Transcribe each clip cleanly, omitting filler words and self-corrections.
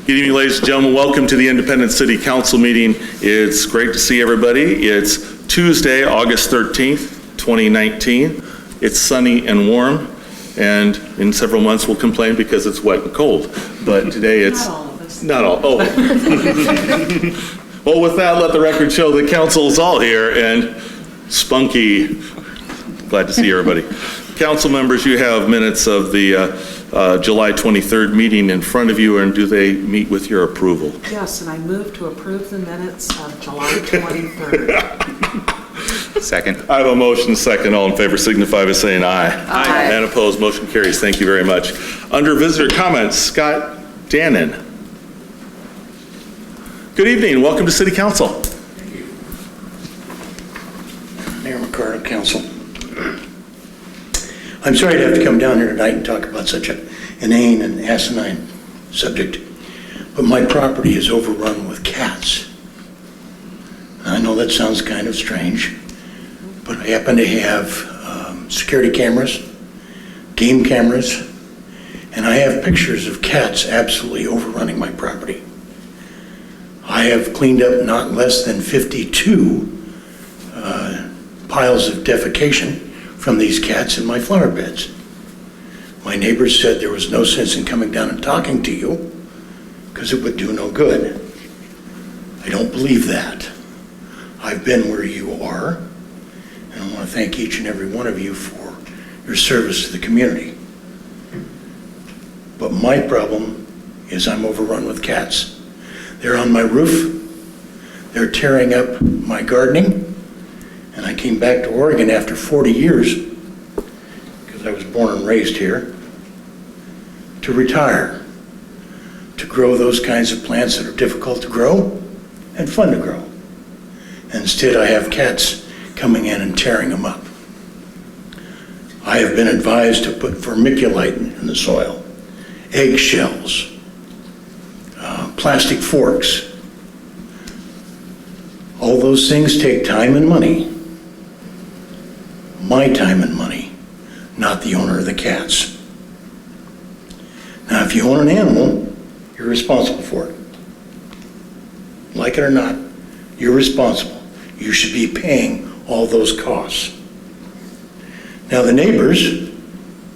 Good evening, ladies and gentlemen. Welcome to the Independence City Council meeting. It's great to see everybody. It's Tuesday, August 13th, 2019. It's sunny and warm, and in several months we'll complain because it's wet and cold. But today it's... Not all of us. Not all. Oh. Well, with that, let the record show the council's all here and spunky. Glad to see everybody. Council members, you have minutes of the July 23rd meeting in front of you, and do they meet with your approval? Yes, and I move to approve the minutes of July 23rd. Second. I have a motion, second. All in favor signify by saying aye. Aye. And opposed, motion carries. Thank you very much. Under visitor comments, Scott Dannon. Good evening. Welcome to City Council. Mayor McCarter, Council. I'm sorry to have to come down here tonight and talk about such an inane and asinine subject, but my property is overrun with cats. I know that sounds kind of strange, but I happen to have security cameras, game cameras, and I have pictures of cats absolutely overrunning my property. I have cleaned up not less than 52 piles of defecation from these cats in my flower beds. My neighbors said there was no sense in coming down and talking to you because it would do no good. I don't believe that. I've been where you are, and I want to thank each and every one of you for your service to the community. But my problem is I'm overrun with cats. They're on my roof, they're tearing up my gardening, and I came back to Oregon after 40 years, because I was born and raised here, to retire, to grow those kinds of plants that are difficult to grow and fun to grow. And instead I have cats coming in and tearing them up. I have been advised to put vermiculite in the soil, eggshells, plastic forks. All those things take time and money. My time and money, not the owner of the cats. Now, if you own an animal, you're responsible for it. Like it or not, you're responsible. You should be paying all those costs. Now, the neighbors,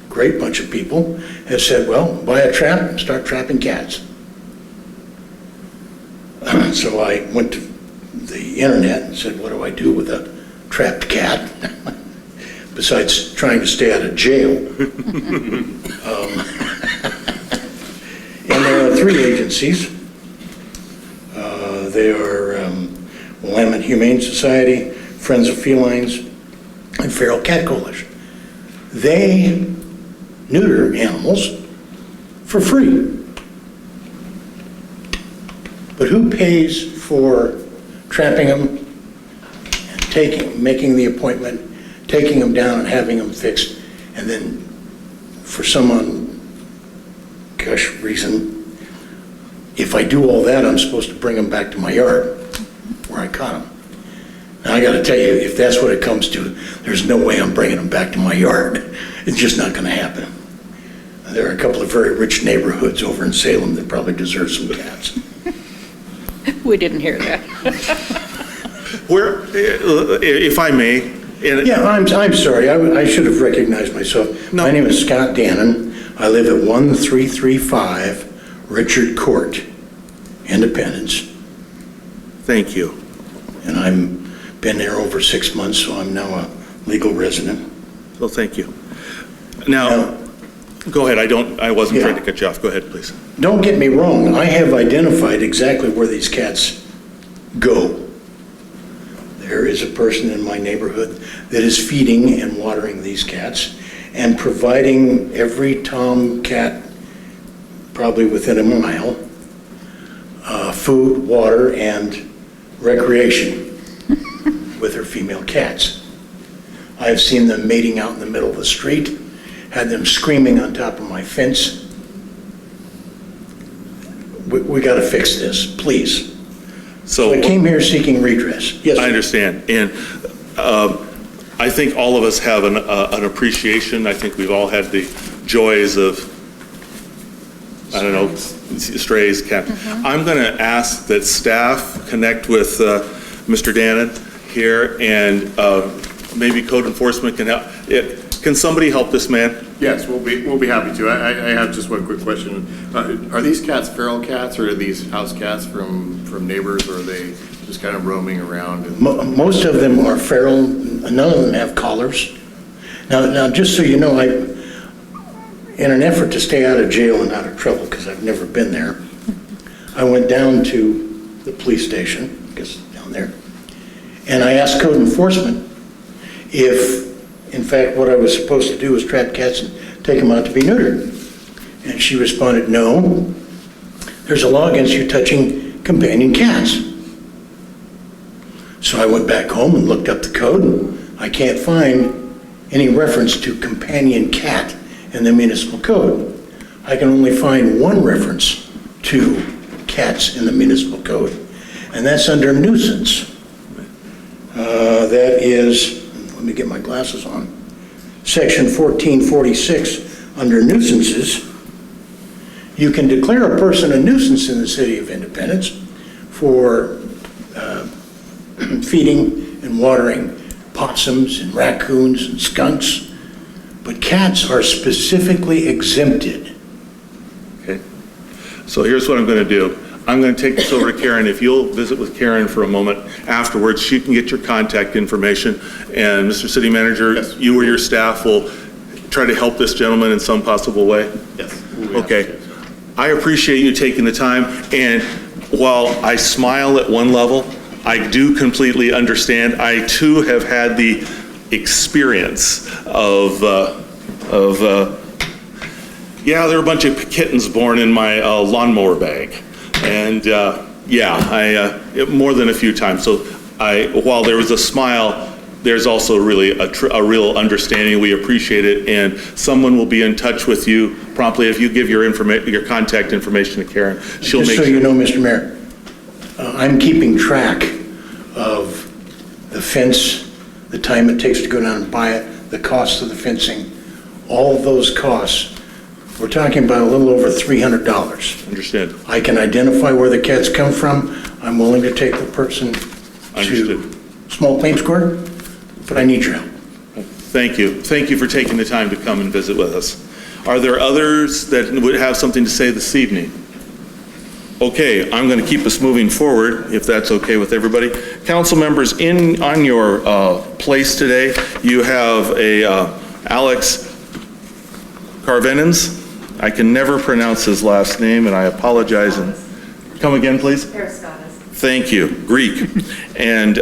great bunch of people, have said, well, buy a trap and start trapping cats. So I went to the internet and said, what do I do with a trapped cat? Besides trying to stay out of jail. And there are three agencies. They are Willamette Humane Society, Friends of Felines, and Feral Cat Coalition. They neuter animals for free. But who pays for trapping them and making the appointment, taking them down and having them fixed, and then for some reason, if I do all that, I'm supposed to bring them back to my yard where I caught them. Now I got to tell you, if that's what it comes to, there's no way I'm bringing them back to my yard. It's just not going to happen. There are a couple of very rich neighborhoods over in Salem that probably deserve some cats. We didn't hear that. Where, if I may... Yeah, I'm sorry. I should have recognized myself. No. My name is Scott Dannon. I live at 1335 Richard Court, Independence. Thank you. And I've been there over 6 months, so I'm now a legal resident. Well, thank you. Now, go ahead. I wasn't trying to cut you off. Go ahead, please. Don't get me wrong. I have identified exactly where these cats go. There is a person in my neighborhood that is feeding and watering these cats and providing every tomcat, probably within a mile, food, water, and recreation with her female cats. I have seen them mating out in the middle of the street, had them screaming on top of my fence. We got to fix this, please. So I came here seeking redress. Yes, I understand. And I think all of us have an appreciation. I think we've all had the joys of I don't know, strays, cat. I'm going to ask that staff connect with Mr. Dannon here, and maybe code enforcement can help. Can somebody help this man? Yes, we'll be happy to. I have just one quick question. Are these cats feral cats, or are these house cats from neighbors, or are they just kind of roaming around? Most of them are feral, none of them have collars. Now, just so you know, in an effort to stay out of jail and out of trouble, because I've never been there, I went down to the police station, I guess down there, and I asked code enforcement if, in fact, what I was supposed to do was trap cats and take them out to be neutered. And she responded, no, there's a law against you touching companion cats. So I went back home and looked up the code, and I can't find any reference to companion cat in the municipal code. I can only find one reference to cats in the municipal code, and that's under nuisance. That is, let me get my glasses on, section 1446, under nuisances. You can declare a person a nuisance in the city of Independence for feeding and watering possums and raccoons and skunks, but cats are specifically exempted. Okay. So here's what I'm going to do. I'm going to take this over to Karen. If you'll visit with Karen for a moment afterwards, she can get your contact information. And Mr. City Manager, Yes. you or your staff will try to help this gentleman in some possible way? Yes. Okay. I appreciate you taking the time. And while I smile at one level, I do completely understand. I too have had the experience of yeah, there were a bunch of kittens born in my lawnmower bag. And more than a few times. So while there was a smile, there's also really a real understanding. We appreciate it, and someone will be in touch with you promptly. If you give your contact information to Karen, she'll Just make so sure. you know, Mr. Mayor, I'm keeping track of the fence, the time it takes to go down and buy it, the cost of the fencing, all of those costs. We're talking about a little over $300. Understood. I can identify where the cats come from. I'm willing to take the person Understood. to small claims court, but I need your help. Thank you. Thank you for taking the time to come and visit with us. Are there others that would have something to say this evening? Okay, I'm going to keep us moving forward, if that's okay with everybody. Council members, on your place today, you have Alex Carvenens. I can never pronounce his last name, and I apologize. And come again, please. Aristotis. Thank you. Greek. And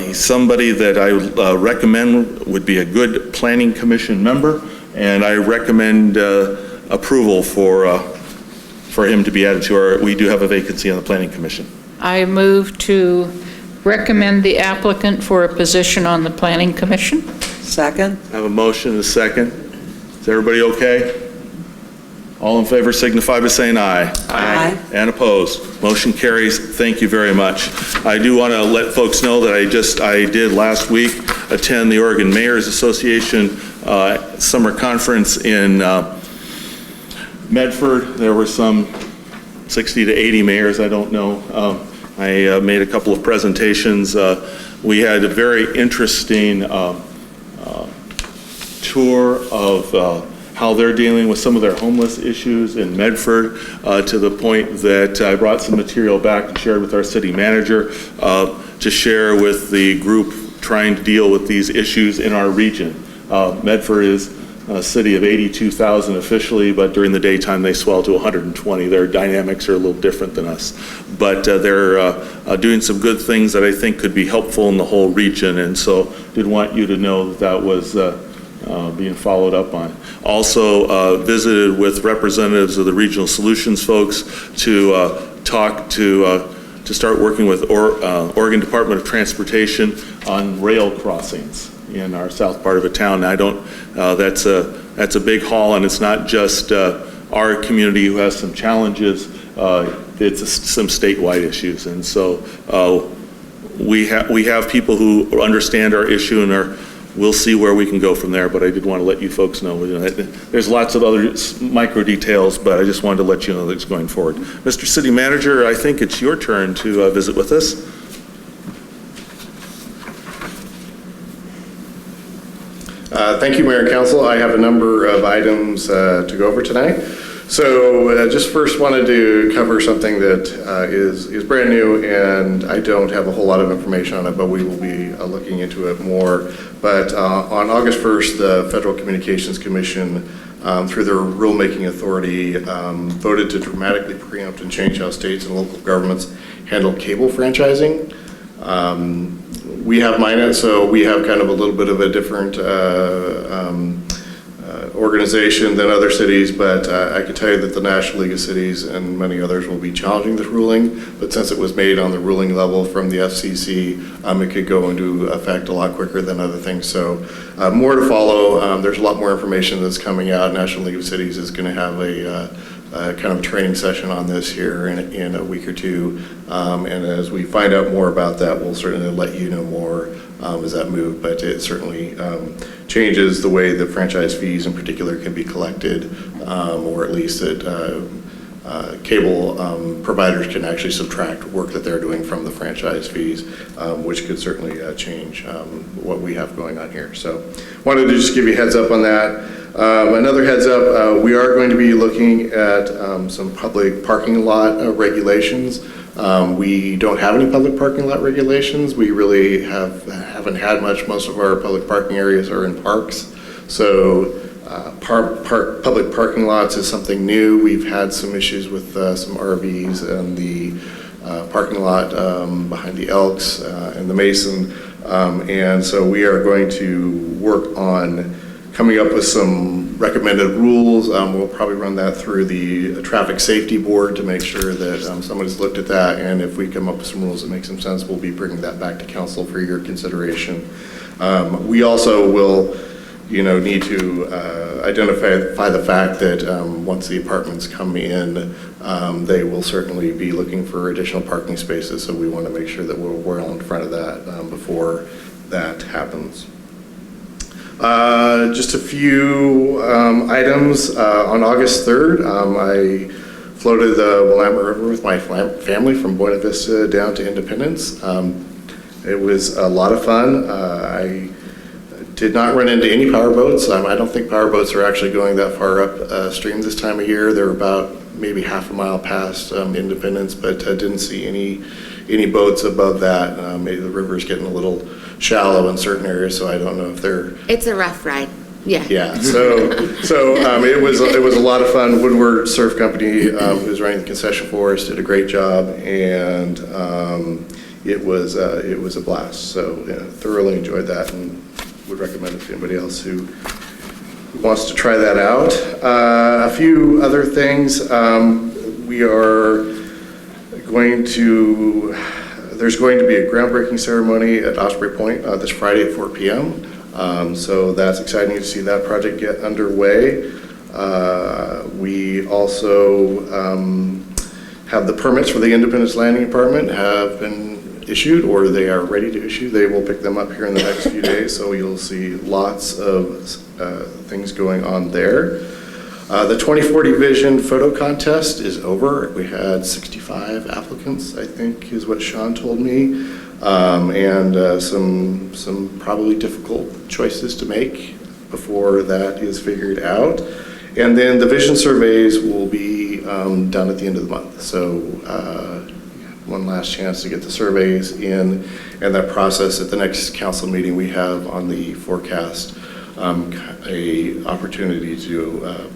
he's somebody that I recommend would be a good planning commission member, and I recommend approval for him to be added to our. We do have a vacancy on the planning commission. I move to recommend the applicant for a position on the Planning Commission. Second? I have a motion and a second. Is everybody okay? All in favor signify by saying aye. Aye. And opposed. Motion carries. Thank you very much. I do want to let folks know that I did last week attend the Oregon Mayors Association summer conference in Medford. There were some 60 to 80 mayors, I don't know. I made a couple of presentations. We had a very interesting tour of how they're dealing with some of their homeless issues in Medford, to the point that I brought some material back and shared with our city manager to share with the group trying to deal with these issues in our region. Medford is a city of 82,000 officially, but during the daytime they swell to 120. Their dynamics are a little different than us. But they're doing some good things that I think could be helpful in the whole region, and so did want you to know that that was being followed up on. Also visited with representatives of the Regional Solutions folks to talk to start working with Oregon Department of Transportation on rail crossings in our south part of a town. I don't, that's a big haul, and it's not just our community who has some challenges, it's some statewide issues. And so we have people who understand our issue and are we'll see where we can go from there, but I did want to let you folks know. There's lots of other micro details, but I just wanted to let you know that it's going forward. Mr. City Manager, I think it's your turn to visit with us. Thank you, Mayor and Council. I have a number of items to go over tonight. So just first wanted to cover something that is brand new, and I don't have a whole lot of information on it, but we will be looking into it more. But on August 1st, the Federal Communications Commission, through their rulemaking authority, voted to dramatically preempt and change how states and local governments handle cable franchising. We have Minnet, so we have kind of a little bit of a different organization than other cities, but I can tell you that the National League of Cities and many others will be challenging this ruling. But since it was made on the ruling level from the FCC, it could go into effect a lot quicker than other things. So more to follow. There's a lot more information that's coming out. National League of Cities is going to have a kind of training session on this here in a week or two. And as we find out more about that, we'll certainly let you know more as that moves. But it certainly changes the way the franchise fees in particular can be collected, or at least that cable providers can actually subtract work that they're doing from the franchise fees, which could certainly change what we have going on here. So wanted to just give you a heads up on that. Another heads up, we are going to be looking at some public parking lot regulations. We don't have any public parking lot regulations. We really haven't had much. Most of our public parking areas are in parks. So public parking lots is something new. We've had some issues with some RVs and the parking lot behind the Elks and the Mason. And so we are going to work on coming up with some recommended rules. We'll probably run that through the Traffic Safety Board to make sure that somebody's looked at that, and if we come up with some rules that make some sense, we'll be bringing that back to council for your consideration. We also will, need to identify the fact that once the apartments come in, they will certainly be looking for additional parking spaces, so we want to make sure that we're well in front of that before that happens. Just a few items. On August 3rd, I floated the Willamette River with my family from Buena Vista down to Independence. It was a lot of fun. I did not run into any power boats. I don't think power boats are actually going that far upstream this time of year. They're about maybe half a mile past Independence, but I didn't see any boats above that. Maybe the river's getting a little shallow in certain areas, so I don't know if they're. It's a rough ride. Yeah. Yeah. So it was a lot of fun. Woodward Surf Company, who's running the concession for us, did a great job, and it was a blast. So thoroughly enjoyed that, and would recommend it to anybody else who wants to try that out. A few other things. We are going to. There's going to be a groundbreaking ceremony at Osprey Point this Friday at 4 p.m. So that's exciting to see that project get underway. We also have the permits for the Independence Landing Department have been issued, or they are ready to issue. They will pick them up here in the next few days, so you'll see lots of things going on there. The 2040 Vision photo contest is over. We had 65 applicants, I think is what Sean told me, and some probably difficult choices to make before that is figured out. And then the vision surveys will be done at the end of the month. So one last chance to get the surveys in, and that process at the next council meeting we have on the forecast, a opportunity to do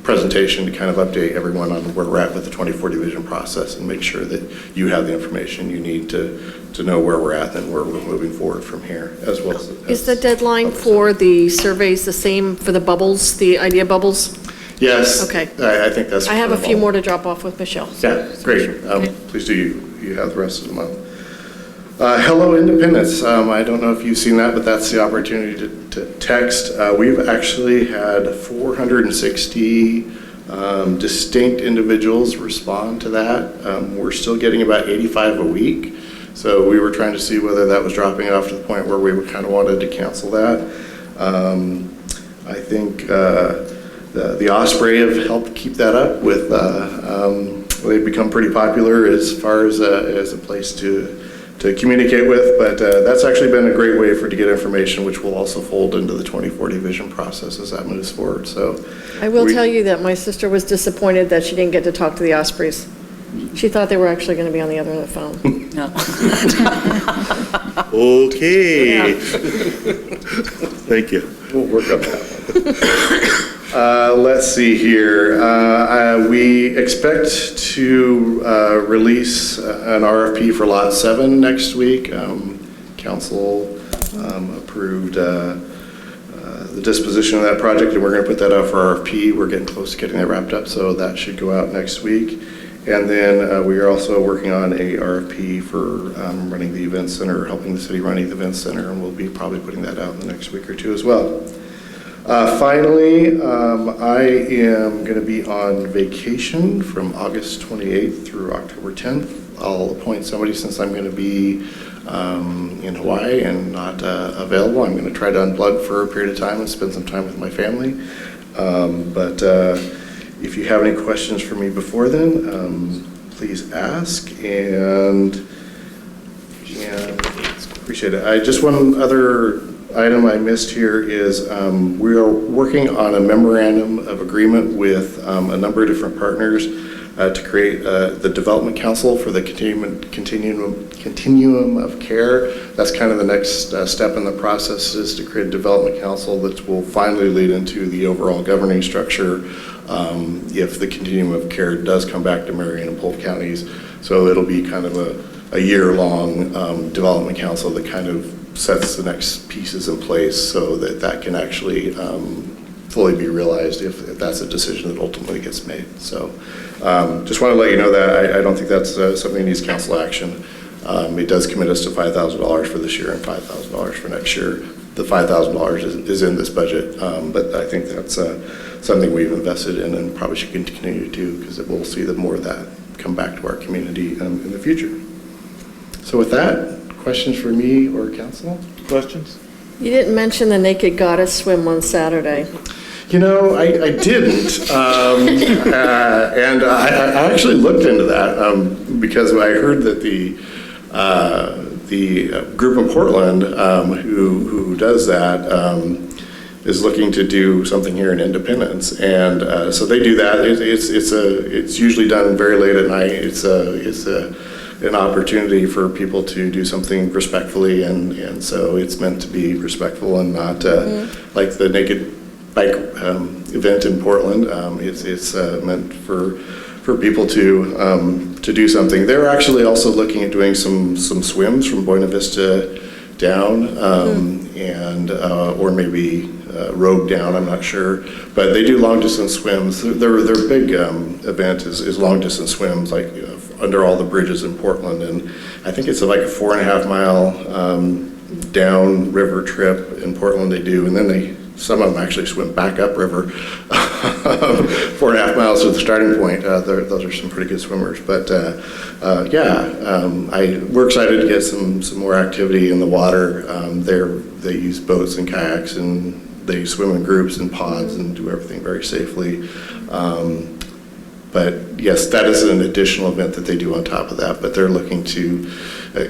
presentation to kind of update everyone on where we're at with the 2040 vision process and make sure that you have the information you need to know where we're at and where we're moving forward from here, as well as. Is the deadline for the surveys the same for the bubbles, the idea bubbles? Yes. Okay. I think that's. I have a few more to drop off with Michelle. Yeah, great. Okay. Please do. You have the rest of the month. Hello Independence. I don't know if you've seen that, but that's the opportunity to text. We've actually had 460 distinct individuals respond to that. We're still getting about 85 a week. So we were trying to see whether that was dropping off to the point where we kind of wanted to cancel that. I think the Osprey have helped keep that up with, they've become pretty popular as far as a place to communicate with, but that's actually been a great way to get information, which will also fold into the 2040 vision process as that moves forward. So I will tell you that my sister was disappointed that she didn't get to talk to the Ospreys. She thought they were actually going to be on the other end of the phone. No. Okay. Thank you. we'll work on that one. Let's see here. We expect to release an RFP for Lot 7 next week. Council approved the disposition of that project, and we're going to put that out for RFP. We're getting close to getting that wrapped up, so that should go out next week. And then we are also working on a RFP for running the event center, helping the city running the event center, and we'll be probably putting that out in the next week or two as well. Finally, I am going to be on vacation from August 28th through October 10th. I'll appoint somebody since I'm going to be in Hawaii and not available. I'm going to try to unplug for a period of time and spend some time with my family. But if you have any questions for me before then, please ask, and appreciate it. Just one other item I missed here is we are working on a memorandum of agreement with a number of different partners to create the Development Council for the continuum of care. That's kind of the next step in the process, is to create a Development Council that will finally lead into the overall governing structure if the continuum of care does come back to Marion and Polk counties. So it'll be kind of a year-long Development Council that kind of sets the next pieces in place so that that can actually fully be realized if that's a decision that ultimately gets made. So just want to let you know that I don't think that's something that needs council action. It does commit us to $5,000 for this year and $5,000 for next year. The $5,000 is in this budget, but I think that's something we've invested in and probably should continue to do, because we'll see more of that come back to our community in the future. So with that, questions for me or council? Questions? You didn't mention the Naked Goddess swim on Saturday. You know, I didn't, and I actually looked into that because I heard that the group in Portland who does that is looking to do something here in Independence, and so they do that. It's usually done very late at night. It's an opportunity for people to do something respectfully, and so it's meant to be respectful and not like the Naked Bike event in Portland. It's meant for people to do something. They're actually also looking at doing some swims from Buena Vista down, and or maybe Rogue down. I'm not sure, but they do long distance swims. Their big event is long distance swims, like under all the bridges in Portland, and I think it's like a 4.5 mile down river trip in Portland they do, and then some of them actually swim back up river 4.5 miles to the starting point. Those are some pretty good swimmers, but we're excited to get some more activity in the water. They use boats and kayaks, and they swim in groups and pods and do everything very safely. But yes, that is an additional event that they do on top of that, but they're looking to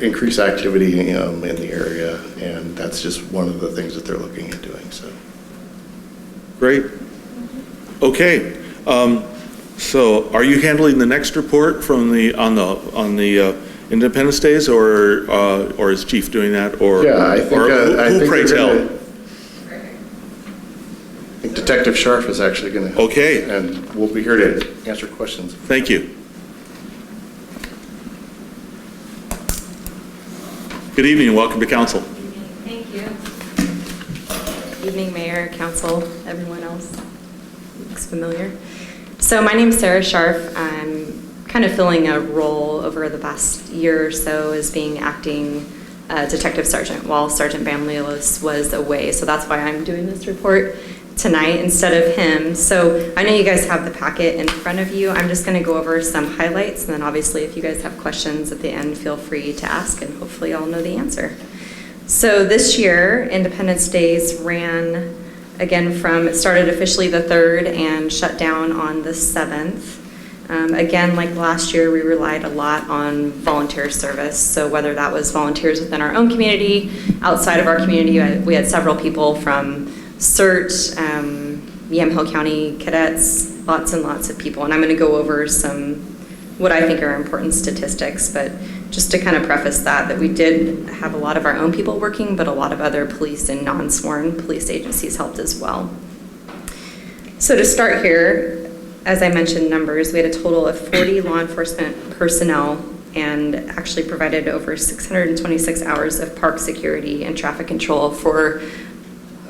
increase activity in the area, and that's just one of the things that they're looking at doing. So Great. Okay. So are you handling the next report from on the Independence Days, or is Chief doing that, or yeah, I think who pray tell? I think Detective Scharf is actually going to. Okay. And we'll be here to answer questions. Thank you. Good evening and welcome to council. Thank you. Evening, Mayor, Council, everyone else. Looks familiar. So my name is Sarah Scharf. I'm kind of filling a role over the past year or so as being acting Detective Sergeant while Sergeant Bamlios was away. So that's why I'm doing this report tonight instead of him. So I know you guys have the packet in front of you. I'm just going to go over some highlights, and then obviously if you guys have questions at the end, feel free to ask, and hopefully I'll know the answer. So this year, Independence Days ran again it started officially the 3rd and shut down on the 7th. Again, like last year, we relied a lot on volunteer service. So whether that was volunteers within our own community, outside of our community, we had several people from CERT, Yamhill County cadets, lots and lots of people. And I'm going to go over what I think are important statistics, but just to kind of preface that we did have a lot of our own people working, but a lot of other police and non-sworn police agencies helped as well. So to start here, as I mentioned numbers, we had a total of 40 law enforcement personnel and actually provided over 626 hours of park security and traffic control for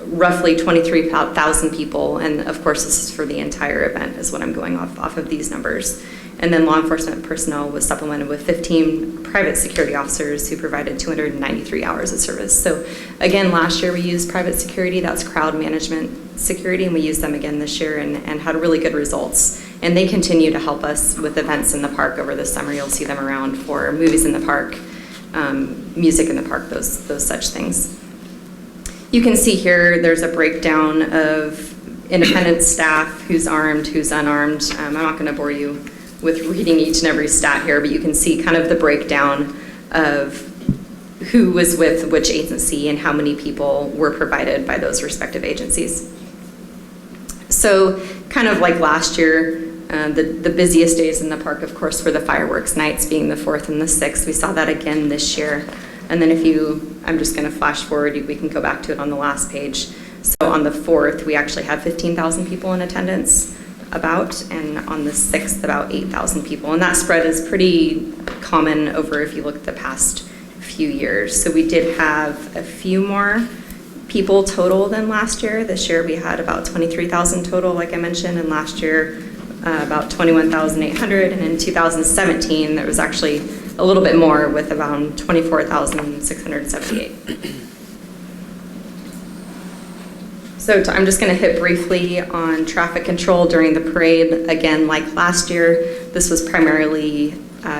roughly 23,000 people. And of course, this is for the entire event is what I'm going off of these numbers. And then law enforcement personnel was supplemented with 15 private security officers who provided 293 hours of service. So again, last year we used private security, that's crowd management security, and we used them again this year and had really good results. And they continue to help us with events in the park over the summer. You'll see them around for movies in the park, music in the park, those such things. You can see here there's a breakdown of independent staff, who's armed, who's unarmed. I'm not going to bore you with reading each and every stat here, but you can see kind of the breakdown of who was with which agency and how many people were provided by those respective agencies. So kind of like last year, the busiest days in the park, of course, were the fireworks nights, being the 4th and the 6th. We saw that again this year. And then I'm just going to flash forward, we can go back to it on the last page. So on the 4th, we actually had 15,000 people in attendance, and on the 6th, about 8,000 people. And that spread is pretty common over if you look at the past few years. So we did have a few more people total than last year. This year we had about 23,000 total, like I mentioned, and last year about 21,800. And in 2017, there was actually a little bit more with around 24,678. So I'm just going to hit briefly on traffic control during the parade. Again, like last year, this was primarily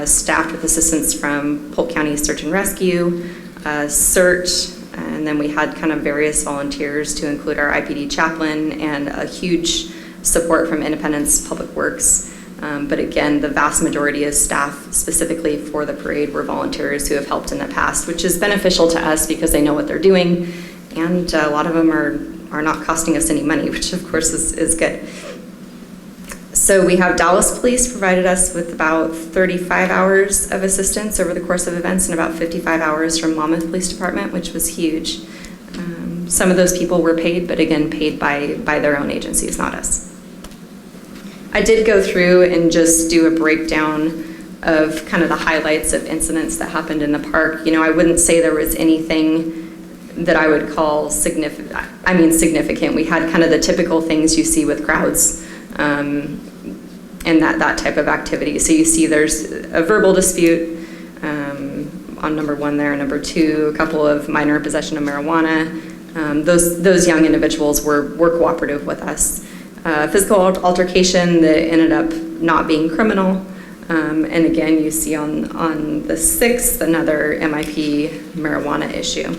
staffed with assistance from Polk County Search and Rescue, CERT, and then we had kind of various volunteers to include our IPD chaplain and a huge support from Independence Public Works. But again, the vast majority of staff specifically for the parade were volunteers who have helped in the past, which is beneficial to us because they know what they're doing, and a lot of them are not costing us any money, which of course is good. So we have Dallas Police provided us with about 35 hours of assistance over the course of events and about 55 hours from Monmouth Police Department, which was huge. Some of those people were paid, but again, paid by their own agencies, not us. I did go through and just do a breakdown of kind of the highlights of incidents that happened in the park. You know, I wouldn't say there was anything that I would call significant. We had kind of the typical things you see with crowds and that type of activity. So you see there's a verbal dispute on number 1 there, number 2, a couple of minor possession of marijuana. Those young individuals were cooperative with us. Physical altercation that ended up not being criminal. And again, you see on the 6th, another MIP marijuana issue,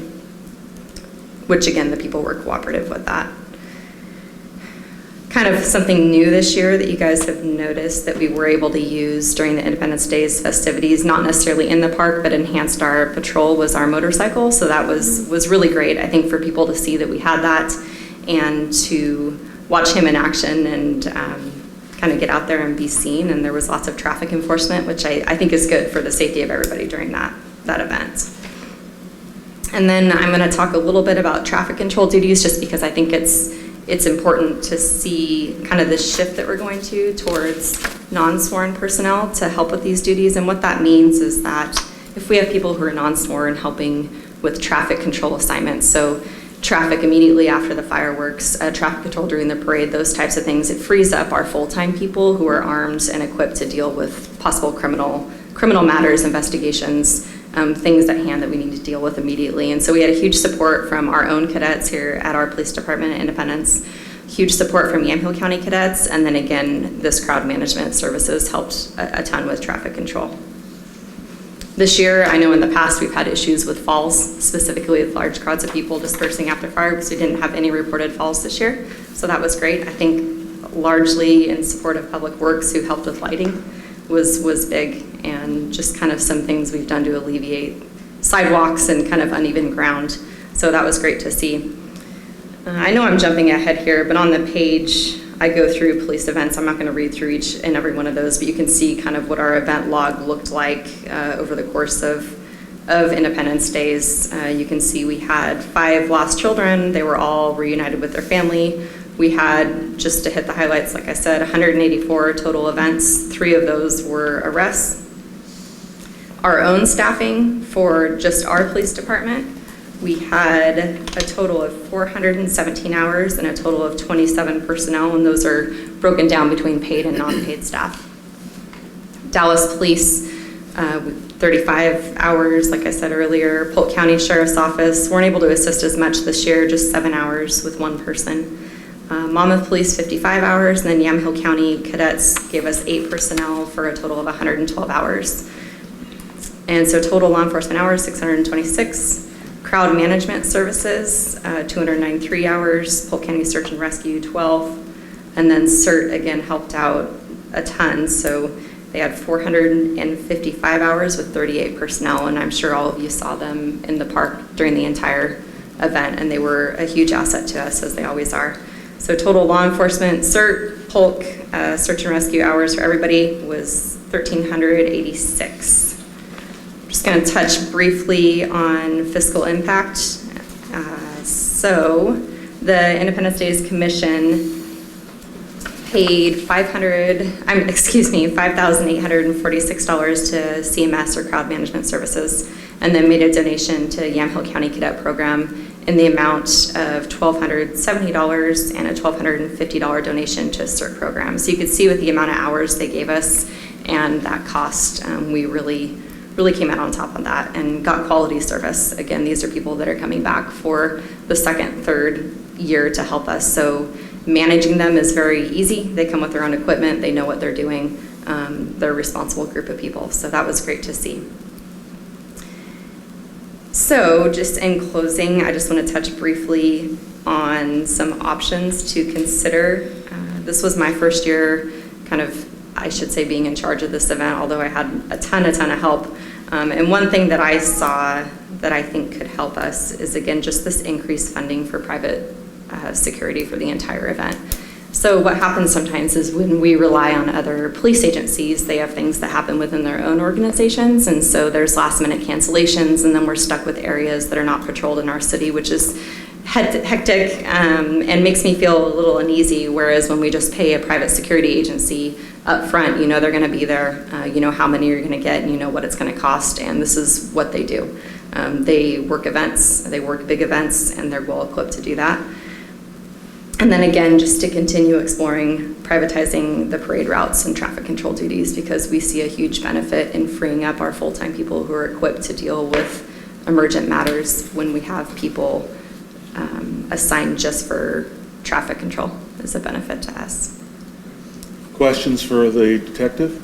which again, the people were cooperative with that. Kind of something new this year that you guys have noticed that we were able to use during the Independence Days festivities, not necessarily in the park, but enhanced our patrol, was our motorcycle. So that was really great, I think, for people to see that we had that and to watch him in action and kind of get out there and be seen. And there was lots of traffic enforcement, which I think is good for the safety of everybody during that event. And then I'm going to talk a little bit about traffic control duties, just because I think it's important to see kind of the shift that we're going towards non-sworn personnel to help with these duties. And what that means is that if we have people who are non-sworn helping with traffic control assignments, so traffic immediately after the fireworks, traffic control during the parade, those types of things, it frees up our full-time people who are armed and equipped to deal with possible criminal matters, investigations, things at hand that we need to deal with immediately. And so we had a huge support from our own cadets here at our police department at Independence, huge support from Yamhill County cadets, and then again, this crowd management services helped a ton with traffic control. This year, I know in the past, we've had issues with falls, specifically with large crowds of people dispersing after fire, because we didn't have any reported falls this year. So that was great. I think largely in support of Public Works, who helped with lighting, was big, and just kind of some things we've done to alleviate sidewalks and kind of uneven ground. So that was great to see. I know I'm jumping ahead here, but on the page, I go through police events. I'm not going to read through each and every one of those, but you can see kind of what our event log looked like over the course of Independence Days. You can see we had 5 lost children. They were all reunited with their family. We had, just to hit the highlights, like I said, 184 total events. 3 of those were arrests. Our own staffing for just our police department, we had a total of 417 hours and a total of 27 personnel, and those are broken down between paid and non-paid staff. Dallas Police, 35 hours, like I said earlier. Polk County Sheriff's Office weren't able to assist as much this year, just 7 hours with 1 person. Monmouth Police, 55 hours, and then Yamhill County Cadets gave us 8 personnel for a total of 112 hours. And so total law enforcement hours, 626. Crowd management services, 293 hours. Polk County Search and Rescue, 12. And then CERT, again, helped out a ton. So they had 455 hours with 38 personnel, and I'm sure all of you saw them in the park during the entire event, and they were a huge asset to us, as they always are. So total law enforcement, CERT, Polk, Search and Rescue hours for everybody was 1,386. Just going to touch briefly on fiscal impact. So the Independence Days Commission paid $5,846 to CMS, or Crowd Management Services, and then made a donation to Yamhill County Cadet Program in the amount of $1,270 and a $1,250 donation to CERT program. So you could see with the amount of hours they gave us and that cost, we really came out on top of that and got quality service. Again, these are people that are coming back for the 2nd, 3rd year to help us. So managing them is very easy. They come with their own equipment. They know what they're doing. They're a responsible group of people. So that was great to see. So just in closing, I just want to touch briefly on some options to consider. This was my first year kind of, I should say, being in charge of this event, although I had a ton of help. And one thing that I saw that I think could help us is, again, just this increased funding for private security for the entire event. So what happens sometimes is when we rely on other police agencies, they have things that happen within their own organizations, and so there's last-minute cancellations, and then we're stuck with areas that are not patrolled in our city, which is hectic and makes me feel a little uneasy, whereas when we just pay a private security agency up front, you know they're going to be there, you know how many you're going to get, and you know what it's going to cost, and this is what they do. They work events, they work big events, and they're well equipped to do that. And then again, just to continue exploring privatizing the parade routes and traffic control duties, because we see a huge benefit in freeing up our full-time people who are equipped to deal with emergent matters when we have people assigned just for traffic control is a benefit to us. Questions for the detective?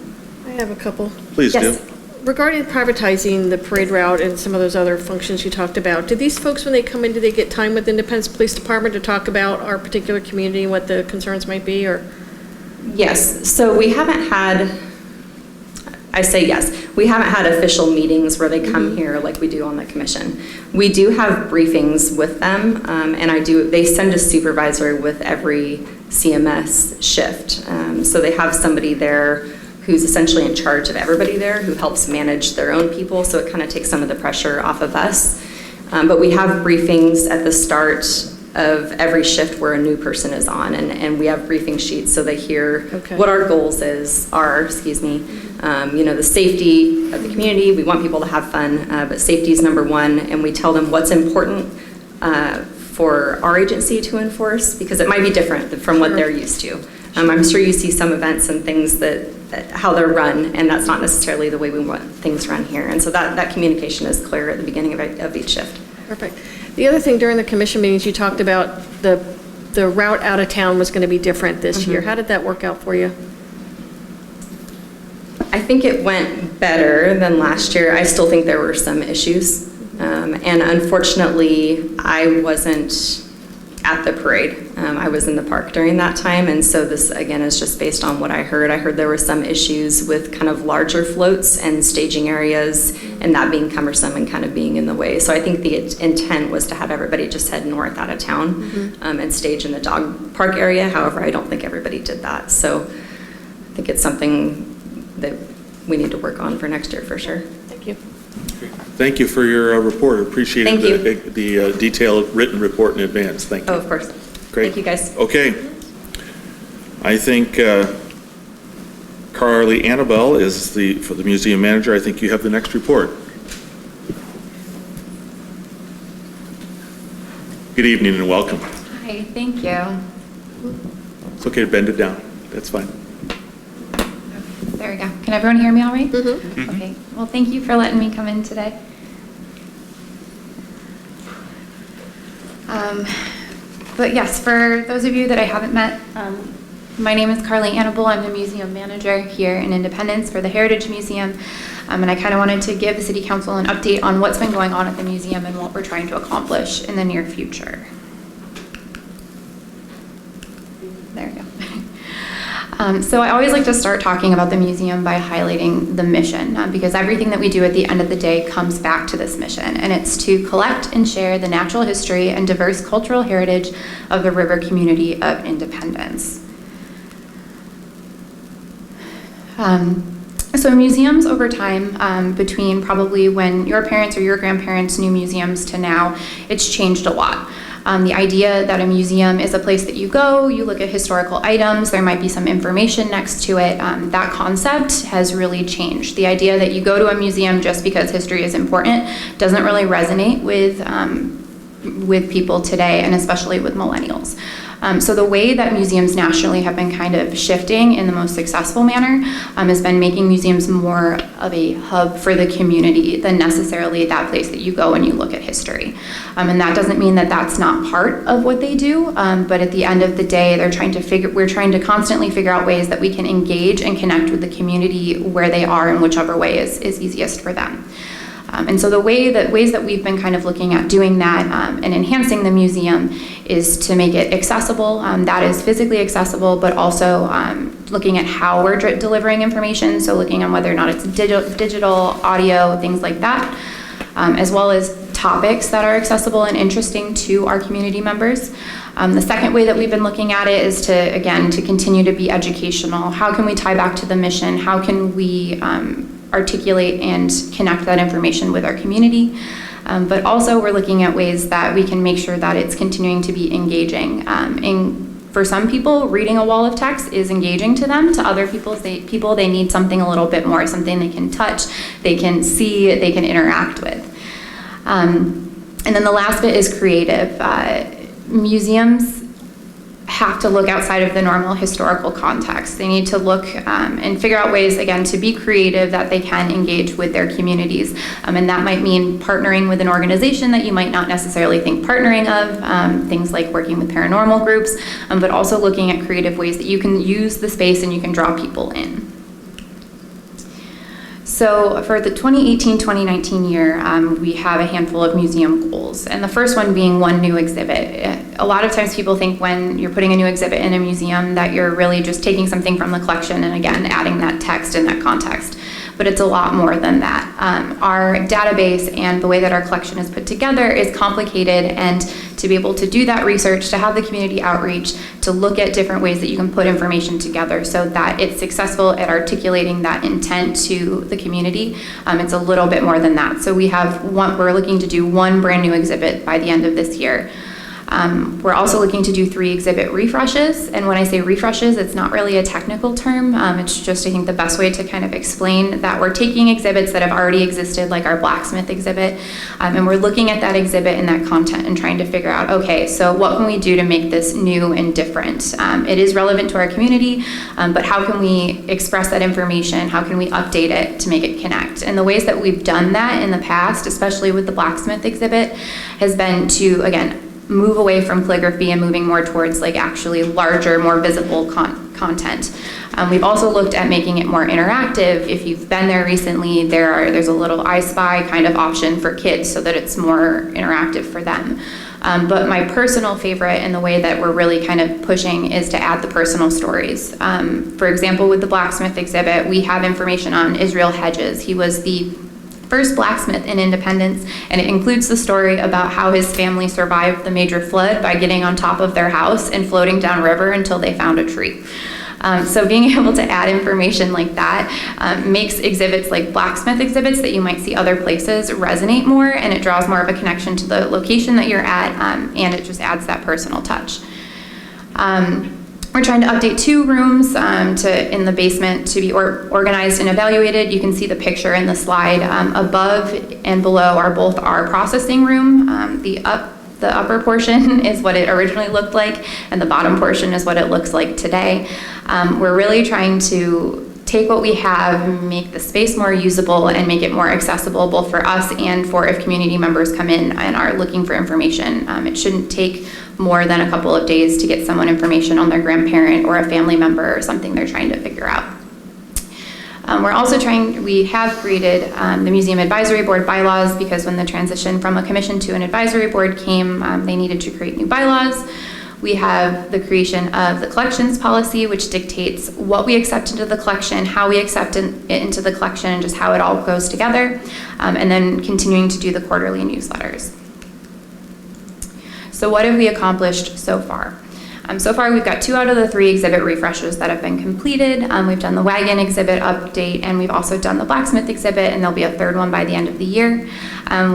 I have a couple. Please Yes. do. Regarding privatizing the parade route and some of those other functions you talked about, do these folks, when they come in, do they get time with Independence Police Department to talk about our particular community and what the concerns might be, or? Yes, so we haven't had, I say yes, we haven't had official meetings where they come here like we do on the commission. We do have briefings with them, and they send a supervisor with every CMS shift. So they have somebody there who's essentially in charge of everybody there, who helps manage their own people, so it kind of takes some of the pressure off of us. But we have briefings at the start of every shift where a new person is on, and we have briefing sheets so they hear what our goals are, the safety of the community. We want people to have fun, but safety is number one, and we tell them what's important for our agency to enforce, because it might be different from what they're used to. I'm sure you see some events and things that how they're run, and that's not necessarily the way we want things run here. And so that communication is clear at the beginning of each shift. Perfect. The other thing, during the commission meetings, you talked about the route out of town was going to be different this year. How did that work out for you? I think it went better than last year. I still think there were some issues. And unfortunately, I wasn't at the parade. I was in the park during that time, and so this, again, is just based on what I heard. I heard there were some issues with kind of larger floats and staging areas, and that being cumbersome and kind of being in the way. So I think the intent was to have everybody just head north out of town and stage in the dog park area. However, I don't think everybody did that. So I think it's something that we need to work on for next year for sure. Thank you. Thank you for your report. Appreciate Thank you. the detailed written report in advance. Thank you. Oh, of course. Great. Thank you, guys. Okay. I think Carly Annabelle is for the museum manager. I think you have the next report. Good evening and welcome. Hi, thank you. It's okay to bend it down. That's fine. There we go. Can everyone hear me all right? Okay. Well, thank you for letting me come in today. But yes, for those of you that I haven't met, my name is Carly Annabelle. I'm the museum manager here in Independence for the Heritage Museum. And I kind of wanted to give the City Council an update on what's been going on at the museum and what we're trying to accomplish in the near future. There we go. So I always like to start talking about the museum by highlighting the mission, because everything that we do at the end of the day comes back to this mission, and it's to collect and share the natural history and diverse cultural heritage of the river community of Independence. So museums over time, between probably when your parents or your grandparents knew museums to now, it's changed a lot. The idea that a museum is a place that you go, you look at historical items, there might be some information next to it, that concept has really changed. The idea that you go to a museum just because history is important doesn't really resonate with people today, and especially with millennials. So the way that museums nationally have been kind of shifting in the most successful manner has been making museums more of a hub for the community than necessarily that place that you go and you look at history. And that doesn't mean that that's not part of what they do, but at the end of the day, we're trying to constantly figure out ways that we can engage and connect with the community where they are in whichever way is easiest for them. And so the ways that we've been kind of looking at doing that and enhancing the museum is to make it accessible, that is physically accessible, but also looking at how we're delivering information, so looking on whether or not it's digital, audio, things like that, as well as topics that are accessible and interesting to our community members. The second way that we've been looking at it is to continue to be educational. How can we tie back to the mission? How can we articulate and connect that information with our community? But also we're looking at ways that we can make sure that it's continuing to be engaging. For some people, reading a wall of text is engaging to them. To other people, they need something a little bit more, something they can touch, they can see, they can interact with. And then the last bit is creative. Museums have to look outside of the normal historical context. They need to look and figure out ways, again, to be creative that they can engage with their communities. And that might mean partnering with an organization that you might not necessarily think partnering of, things like working with paranormal groups, but also looking at creative ways that you can use the space and you can draw people in. So for the 2018-2019 year, we have a handful of museum goals, and the first one being one new exhibit. A lot of times people think when you're putting a new exhibit in a museum that you're really just taking something from the collection and again adding that text and that context, but it's a lot more than that. Our database and the way that our collection is put together is complicated, and to be able to do that research, to have the community outreach, to look at different ways that you can put information together so that it's successful at articulating that intent to the community, it's a little bit more than that. So we're looking to do one brand new exhibit by the end of this year. We're also looking to do 3 exhibit refreshes, and when I say refreshes, it's not really a technical term. It's just, I think, the best way to kind of explain that we're taking exhibits that have already existed, like our blacksmith exhibit, and we're looking at that exhibit and that content and trying to figure out, okay, so what can we do to make this new and different? It is relevant to our community, but how can we express that information? How can we update it to make it connect? And the ways that we've done that in the past, especially with the blacksmith exhibit, has been to, again, move away from calligraphy and moving more towards like actually larger, more visible content. We've also looked at making it more interactive. If you've been there recently, there's a little I Spy kind of option for kids so that it's more interactive for them. But my personal favorite and the way that we're really kind of pushing is to add the personal stories. For example, with the blacksmith exhibit, we have information on Israel Hedges. He was the first blacksmith in Independence, and it includes the story about how his family survived the major flood by getting on top of their house and floating downriver until they found a tree. So being able to add information like that makes exhibits like blacksmith exhibits that you might see other places resonate more, and it draws more of a connection to the location that you're at, and it just adds that personal touch. We're trying to update 2 rooms in the basement to be organized and evaluated. You can see the picture in the slide. Above and below are both our processing room. The upper portion is what it originally looked like, and the bottom portion is what it looks like today. We're really trying to take what we have, make the space more usable, and make it more accessible both for us and for if community members come in and are looking for information. It shouldn't take more than a couple of days to get someone information on their grandparent or a family member or something they're trying to figure out. We have created the Museum Advisory Board bylaws because when the transition from a commission to an advisory board came, they needed to create new bylaws. We have the creation of the collections policy, which dictates what we accept into the collection, how we accept it into the collection, and just how it all goes together, and then continuing to do the quarterly newsletters. So what have we accomplished so far? So far, we've got 2 out of the 3 exhibit refreshes that have been completed. We've done the wagon exhibit update, and we've also done the blacksmith exhibit, and there'll be a 3rd one by the end of the year.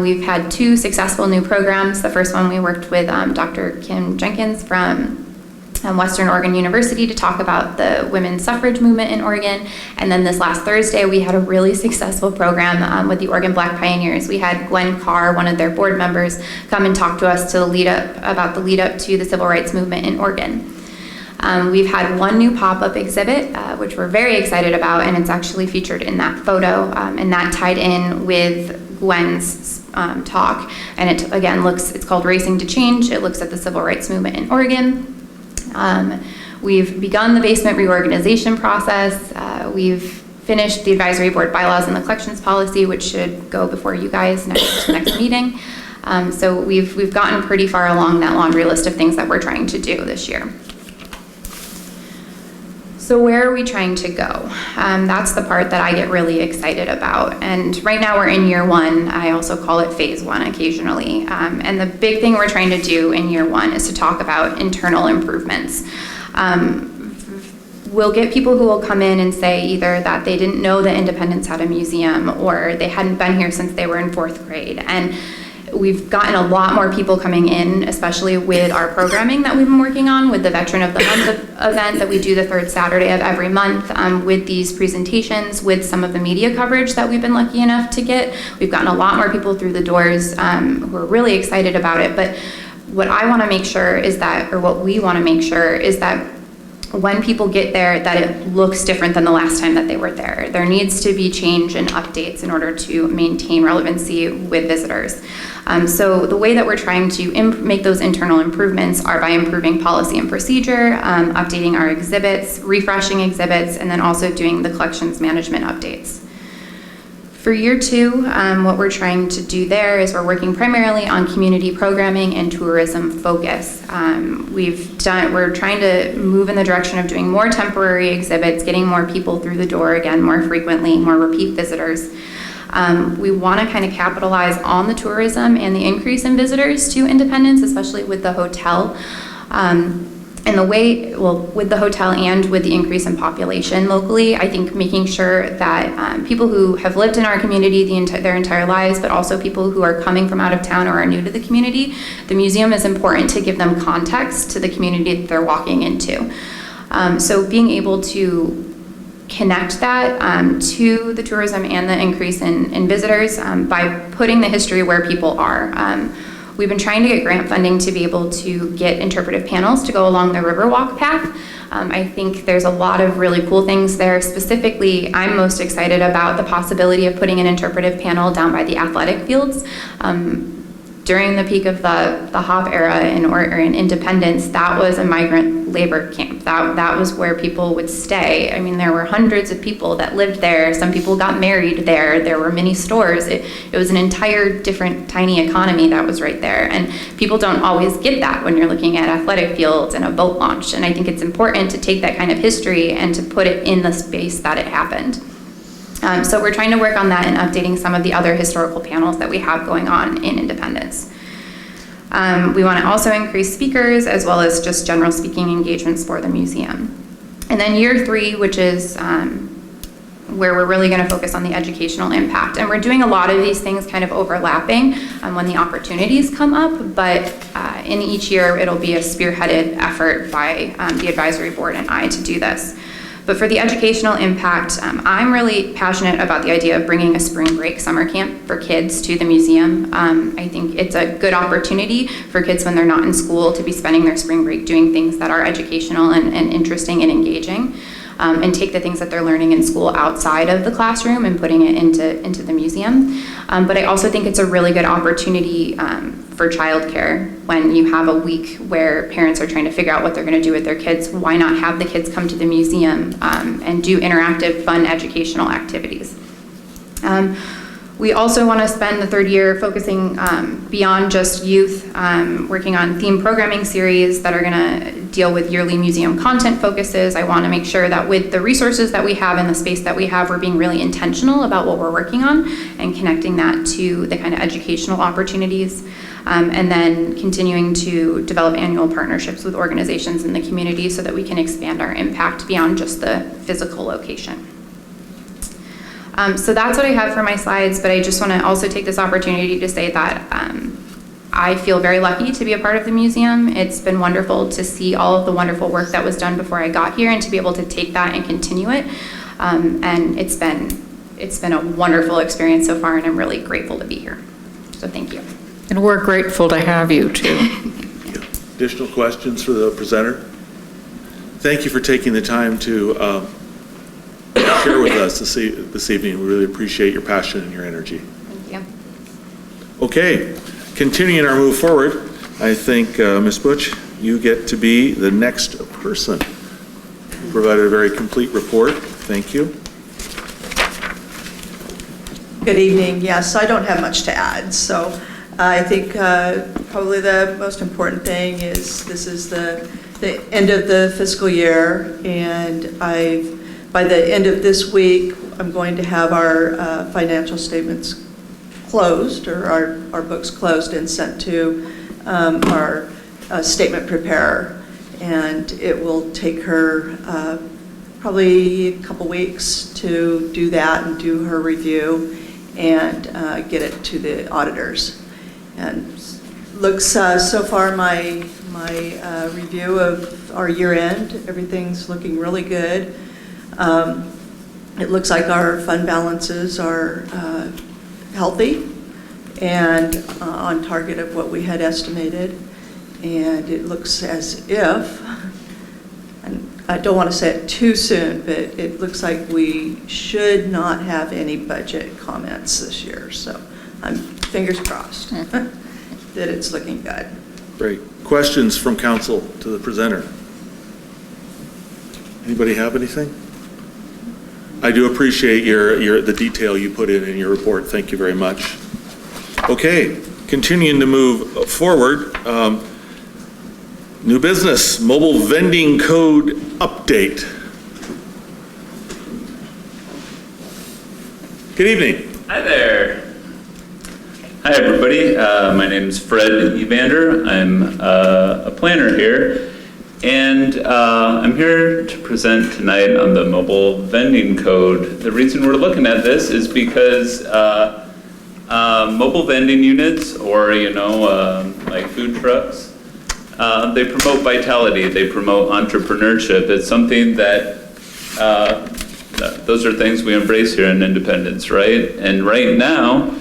We've had 2 successful new programs. The first one we worked with Dr. Kim Jenkins from Western Oregon University to talk about the women's suffrage movement in Oregon. And then this last Thursday, we had a really successful program with the Oregon Black Pioneers. We had Gwen Carr, one of their board members, come and talk to us about the lead up to the civil rights movement in Oregon. We've had 1 new pop-up exhibit, which we're very excited about, and it's actually featured in that photo, and that tied in with Gwen's talk. And it, again, it's called Racing to Change. It looks at the civil rights movement in Oregon. We've begun the basement reorganization process. We've finished the advisory board bylaws and the collections policy, which should go before you guys next meeting. So we've gotten pretty far along that laundry list of things that we're trying to do this year. So where are we trying to go? That's the part that I get really excited about. And right now we're in year 1. I also call it phase 1 occasionally. And the big thing we're trying to do in year 1 is to talk about internal improvements. We'll get people who will come in and say either that they didn't know that Independence had a museum or they hadn't been here since they were in 4th grade. And we've gotten a lot more people coming in, especially with our programming that we've been working on with the Veteran of the Month event that we do the 3rd Saturday of every month, with these presentations, with some of the media coverage that we've been lucky enough to get. We've gotten a lot more people through the doors who are really excited about it. But what I want to make sure is that, or what we want to make sure is that when people get there, that it looks different than the last time that they were there. There needs to be change and updates in order to maintain relevancy with visitors. So the way that we're trying to make those internal improvements are by improving policy and procedure, updating our exhibits, refreshing exhibits, and then also doing the collections management updates. For year 2, what we're trying to do there is we're working primarily on community programming and tourism focus. We're trying to move in the direction of doing more temporary exhibits, getting more people through the door again more frequently, more repeat visitors. We want to kind of capitalize on the tourism and the increase in visitors to Independence, especially with the hotel. With the hotel and with the increase in population locally, I think making sure that people who have lived in our community their entire lives, but also people who are coming from out of town or are new to the community, the museum is important to give them context to the community that they're walking into. So being able to connect that to the tourism and the increase in visitors by putting the history where people are. We've been trying to get grant funding to be able to get interpretive panels to go along the Riverwalk path. I think there's a lot of really cool things there. Specifically, I'm most excited about the possibility of putting an interpretive panel down by the athletic fields. during the peak of the HOP era or in Independence, that was a migrant labor camp. That was where people would stay. I mean, there were hundreds of people that lived there. Some people got married there. There were many stores. It was an entire different tiny economy that was right there. And people don't always get that when you're looking at athletic fields and a boat launch. And I think it's important to take that kind of history and to put it in the space that it happened. So we're trying to work on that and updating some of the other historical panels that we have going on in Independence. We want to also increase speakers as well as just general speaking engagements for the museum. And then year 3, which is where we're really going to focus on the educational impact. And we're doing a lot of these things kind of overlapping when the opportunities come up, but in each year it'll be a spearheaded effort by the advisory board and I to do this. But for the educational impact, I'm really passionate about the idea of bringing a spring break summer camp for kids to the museum. I think it's a good opportunity for kids when they're not in school to be spending their spring break doing things that are educational and interesting and engaging, and take the things that they're learning in school outside of the classroom and putting it into the museum. But I also think it's a really good opportunity for childcare when you have a week where parents are trying to figure out what they're going to do with their kids. Why not have the kids come to the museum and do interactive, fun, educational activities? We also want to spend the 3rd year focusing beyond just youth, working on theme programming series that are going to deal with yearly museum content focuses. I want to make sure that with the resources that we have and the space that we have, we're being really intentional about what we're working on and connecting that to the kind of educational opportunities. And then continuing to develop annual partnerships with organizations in the community so that we can expand our impact beyond just the physical location. So that's what I have for my slides, but I just want to also take this opportunity to say that I feel very lucky to be a part of the museum. It's been wonderful to see all of the wonderful work that was done before I got here and to be able to take that and continue it. And it's been a wonderful experience so far, and I'm really grateful to be here. So thank you. And we're grateful to have you, too. Additional questions for the presenter? Thank you for taking the time to share with us this evening. We really appreciate your passion and your energy. Thank you. Okay, continuing our move forward, I think, Ms. Butch, you get to be the next person. You provided a very complete report. Thank you. Good evening. Yes, I don't have much to add. So I think probably the most important thing is this is the end of the fiscal year, and by the end of this week, I'm going to have our financial statements closed, or our books closed and sent to our statement preparer. And it will take her probably a couple weeks to do that and do her review and get it to the auditors. And looks so far my review of our year end, everything's looking really good. It looks like our fund balances are healthy and on target of what we had estimated. And it looks as if, and I don't want to say it too soon, but it looks like we should not have any budget comments this year. So I'm fingers crossed that it's looking good. Great. Questions from council to the presenter? Anybody have anything? I do appreciate the detail you put in your report. Thank you very much. Okay, continuing to move forward. New business, mobile vending code update. Good evening. Hi there. Hi everybody. My name is Fred Evander. I'm a planner here, and I'm here to present tonight on the mobile vending code. The reason we're looking at this is because mobile vending units, or like food trucks, they promote vitality, they promote entrepreneurship. It's something that, those are things we embrace here in Independence, right? And right now,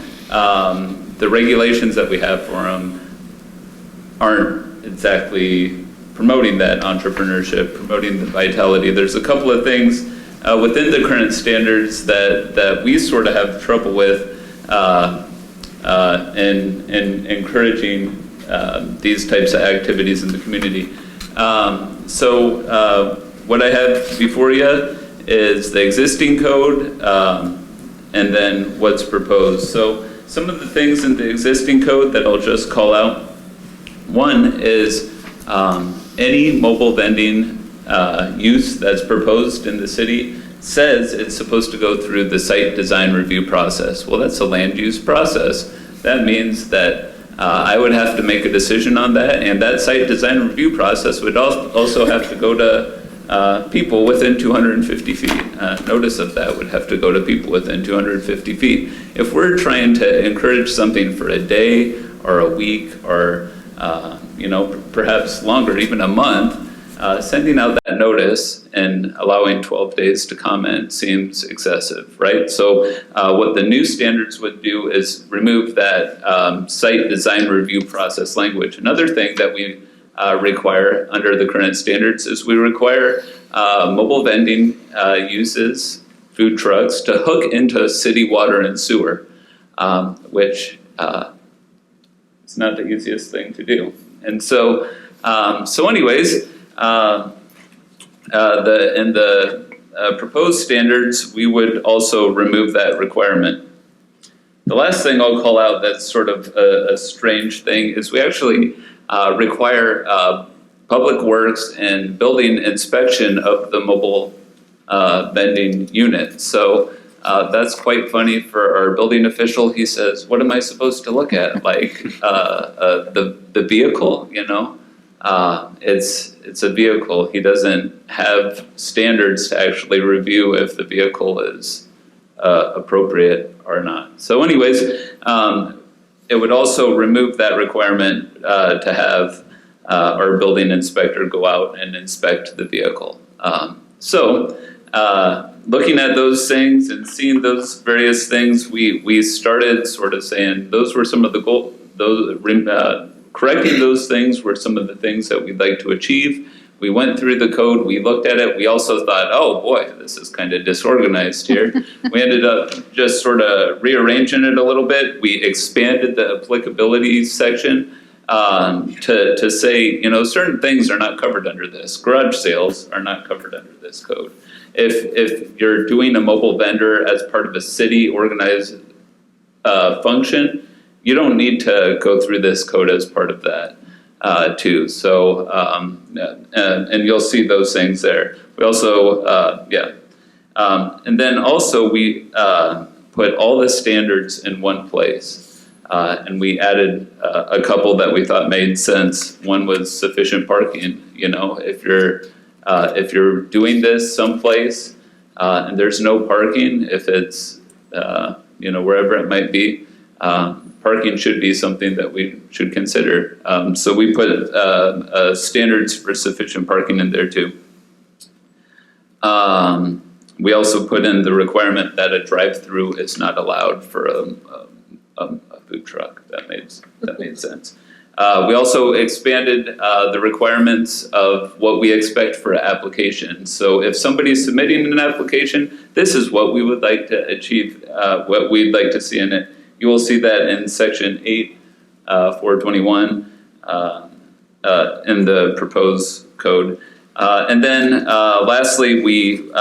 the regulations that we have for them aren't exactly promoting that entrepreneurship, promoting the vitality. There's a couple of things within the current standards that we sort of have trouble with and encouraging these types of activities in the community. So what I have before you is the existing code and then what's proposed. So some of the things in the existing code that I'll just call out. One is any mobile vending use that's proposed in the city says it's supposed to go through the site design review process. Well, that's a land use process. That means that I would have to make a decision on that, and that site design review process would also have to go to people within 250 feet. Notice of that would have to go to people within 250 feet. If we're trying to encourage something for a day or a week or perhaps longer, even a month, sending out that notice and allowing 12 days to comment seems excessive, right? So what the new standards would do is remove that site design review process language. Another thing that we require under the current standards is we require mobile vending uses, food trucks, to hook into city water and sewer, which is not the easiest thing to do. And so, anyways, in the proposed standards, we would also remove that requirement. The last thing I'll call out that's sort of a strange thing is we actually require public works and building inspection of the mobile vending unit. So that's quite funny for our building official. He says, "What am I supposed to look at? Like the vehicle, you know?" It's a vehicle. He doesn't have standards to actually review if the vehicle is appropriate or not. So anyways, it would also remove that requirement to have our building inspector go out and inspect the vehicle. Looking at those things and seeing those various things, we started sort of saying those were some of the goals. Correcting those things were some of the things that we'd like to achieve. We went through the code, we looked at it, we also thought, oh boy, this is kind of disorganized here. We ended up just sort of rearranging it a little bit. We expanded the applicability section to say, certain things are not covered under this. Garage sales are not covered under this code. If you're doing a mobile vendor as part of a city organized function, you don't need to go through this code as part of that too. So, and you'll see those things there. We also, and then also we put all the standards in one place. And we added a couple that we thought made sense. One was sufficient parking. If you're doing this someplace and there's no parking, if it's wherever it might be, parking should be something that we should consider. So we put standards for sufficient parking in there too. We also put in the requirement that a drive-through is not allowed for a food truck. That made sense. We also expanded the requirements of what we expect for applications. So if somebody's submitting an application, this is what we would like to achieve, what we'd like to see in it. You will see that in section 8, 421 in the proposed code. And then lastly, we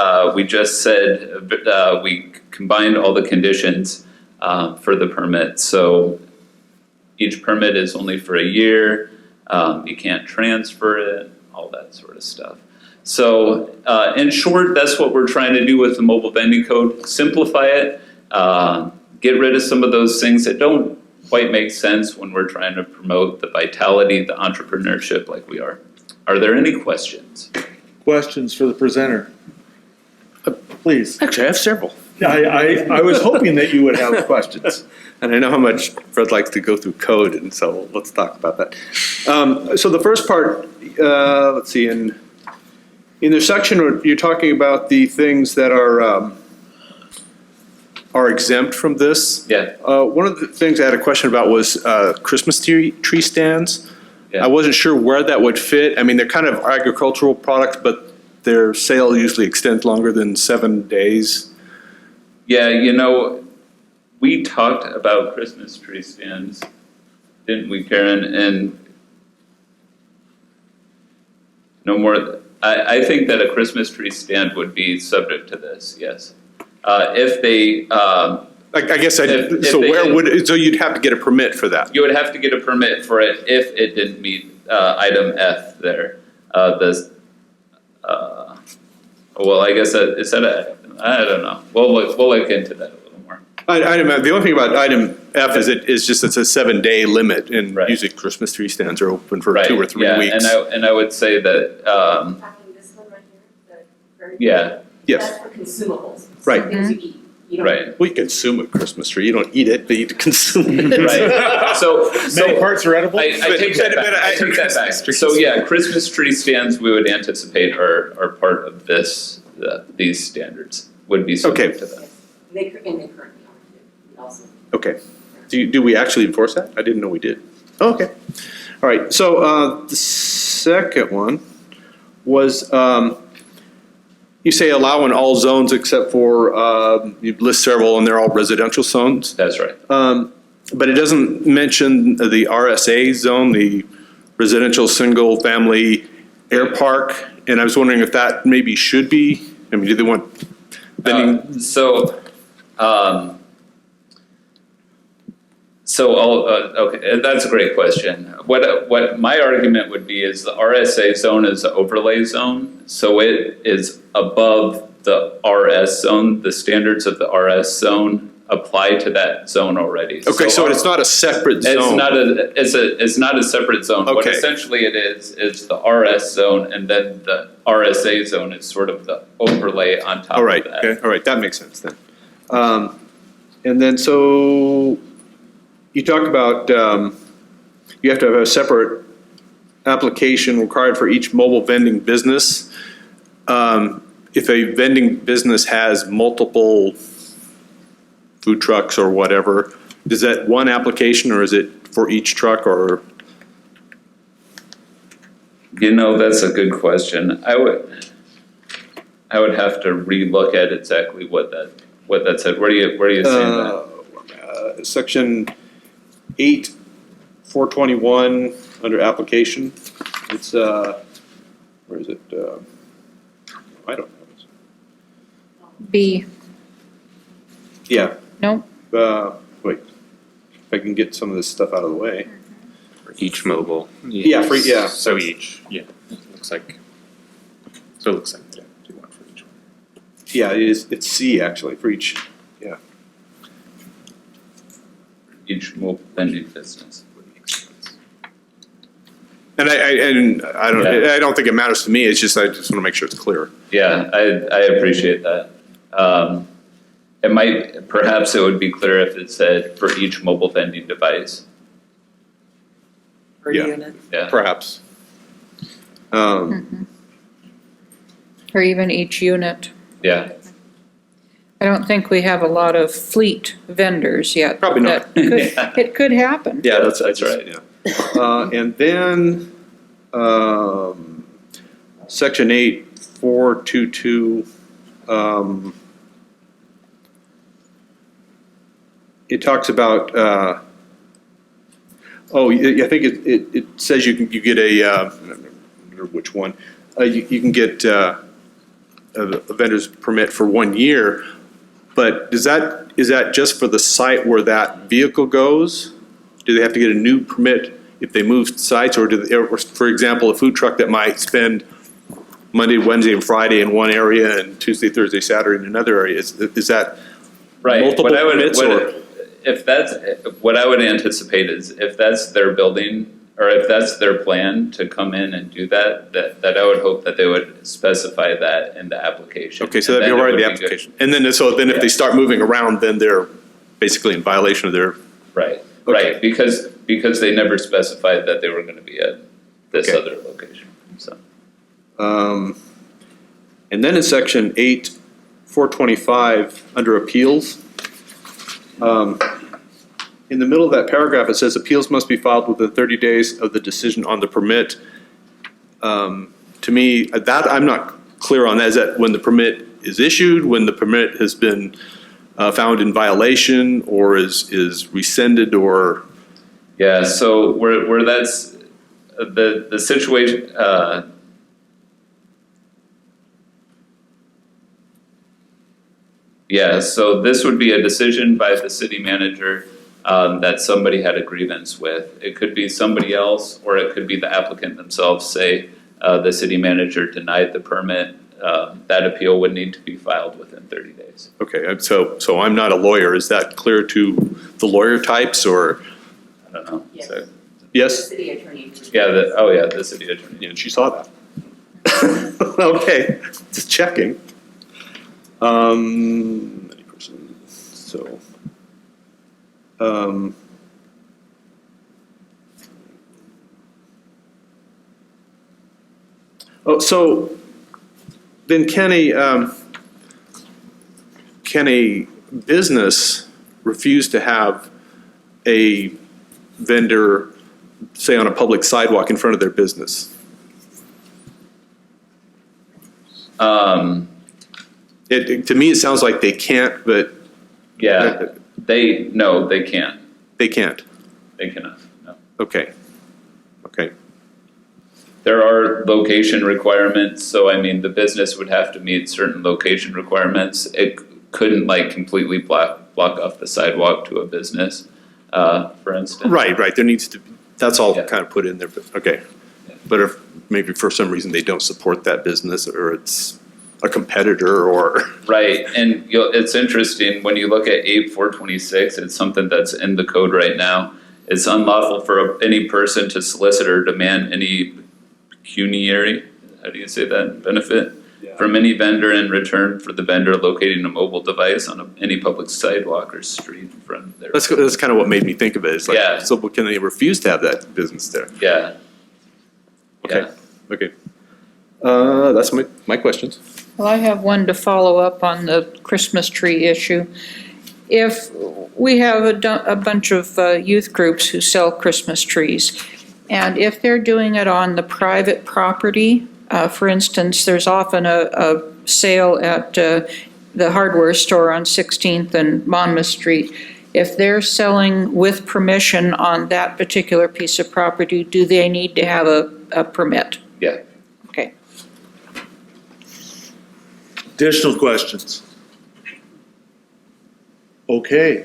just said we combined all the conditions for the permit. So each permit is only for a year. You can't transfer it, all that sort of stuff. So in short, that's what we're trying to do with the mobile vending code. Simplify it. Get rid of some of those things that don't quite make sense when we're trying to promote the vitality, the entrepreneurship like we are. Are there any questions? Questions for the presenter? Please. Actually, I have several. I was hoping that you would have questions. And I know how much Fred likes to go through code, and so let's talk about that. So the first part, let's see, in the section where you're talking about the things that are exempt from this. Yeah. One of the things I had a question about was Christmas tree stands. Yeah. I wasn't sure where that would fit. I mean, they're kind of agricultural products, but their sale usually extends longer than 7 days. Yeah, we talked about Christmas tree stands, didn't we, Karen? And no more, I think that a Christmas tree stand would be subject to this, yes. If they, I guess, If so they where did- would, so you'd have to get a permit for that? you would have to get a permit for it if it didn't meet item F there. Well, I guess is that I don't know. We'll look into that a little more. The only thing about item F is it's just, it's a 7-day limit, and Right. usually Christmas tree stands are open for Right, 2 or 3 yeah, weeks. And I would say that, This one right here, the very. yeah, Yes, That's for consumables. Right. Some things you eat. You don't- right, well, you consume a Christmas tree, you don't eat it, but you consume it. right. So parts are edible? I take that back. I take that back. So yeah, Christmas tree stands we would anticipate are part of these standards would be subject to that. And they currently are too, also. Okay. Do we actually enforce that? I didn't know we did. Oh, okay. All right, so the second one was, you say allow in all zones except for, you list several and they're all residential zones. That's right. But it doesn't mention the RSA zone, the residential single family air park. And I was wondering if that maybe should be, I mean, do they want vending? Okay, that's a great question. What my argument would be is the RSA zone is the overlay zone, so it is above the RS zone. The standards of the RS zone apply to that zone already. Okay, so it's not a separate zone. It's not a separate zone. What Okay. essentially it is the RS zone, and then the RSA zone is sort of the overlay on top All right, of that. okay, all right, that makes sense then. And then, so, you talk about, you have to have a separate application required for each mobile vending business. If a vending business has multiple food trucks or whatever, is that one application or is it for each truck or? You know, that's a good question. I would have to relook at exactly what that said. Where are you saying that? Section 8, 421, under application. It's, where is it? I don't know. B, Yeah, no, wait, if I can get some of this stuff out of the way. For each mobile. Yeah, yeah. So each, yeah, looks like, so it looks like, yeah, do one for each one. Yeah, it's C actually, for each, yeah. Each mobile vending business. And I don't think it matters to me, it's just, I just want to make sure it's clear. Yeah, I appreciate that. Perhaps it would be clear if it said for each mobile vending device. Per Yeah. unit. Yeah, Perhaps. or even each unit. yeah. I don't think we have a lot of fleet vendors yet. Probably not. That could- Yeah. It could happen. Yeah, That's right. Yeah. And then, section 8, 422, it talks about, I think it says you get a, I don't remember which one, you can get a vendor's permit for 1 year, but is that just for the site where that vehicle goes? Do they have to get a new permit if they move sites, or or for example, a food truck that might spend Monday, Wednesday, and Friday in one area and Tuesday, Thursday, Saturday in another area, is that Right. multiple permits or? What I would anticipate is if that's their building, or if that's their plan to come in and do that I would hope that they would specify that in the application. Okay, so And that'd be then it right in would the be good. application. And then, so then if they start moving around, then they're basically in violation of their, Right, Okay. right, because they never specified that they were gonna be at this Okay. other location, so. and then in section 8, 425, under appeals, in the middle of that paragraph, it says appeals must be filed within 30 days of the decision on the permit. To me, that, I'm not clear on that. Is that when the permit is issued, when the permit has been found in violation or is rescinded or? Yeah, so where that's, the situation, yeah, so this would be a decision by the city manager that somebody had a grievance with. It could be somebody else, or it could be the applicant themselves say the city manager denied the permit. That appeal would need to be filed within 30 days. Okay, so I'm not a lawyer. Is that clear to the lawyer types or? I don't know. Yes. So- The Yes? city attorney. yeah, the city attorney. Yeah, she saw that. Okay, just checking. Any person, so. Oh, so then can a business refuse to have a vendor, say, on a public sidewalk in front of their business? To me, it sounds like they can't, but Yeah, they can't. they can't. They cannot, no. Okay. Okay. There are location requirements, so I mean, the business would have to meet certain location requirements. It couldn't like completely block off the sidewalk to a business, for instance. Right. There needs to, that's all Yeah. kind of put in there, but, okay. Yeah. But if maybe for some reason they don't support that business or it's a competitor or, Right, and it's interesting, when you look at 8426, it's something that's in the code right now. It's unlawful for any person to solicit or demand any pecuniary, how do you say that, benefit? From any vendor in return for the vendor locating a mobile device on any public sidewalk or street in front of their. that's kind of what made me think of it. It's like, Yeah. so can they refuse to have that business there? Yeah. Okay. Yeah. Okay. That's my questions. Well, I have one to follow up on the Christmas tree issue. If we have a bunch of youth groups who sell Christmas trees, and if they're doing it on the private property, for instance, there's often a sale at the hardware store on 16th and Monmouth Street. If they're selling with permission on that particular piece of property, do they need to have a permit? Yeah. Okay. Additional questions? Okay.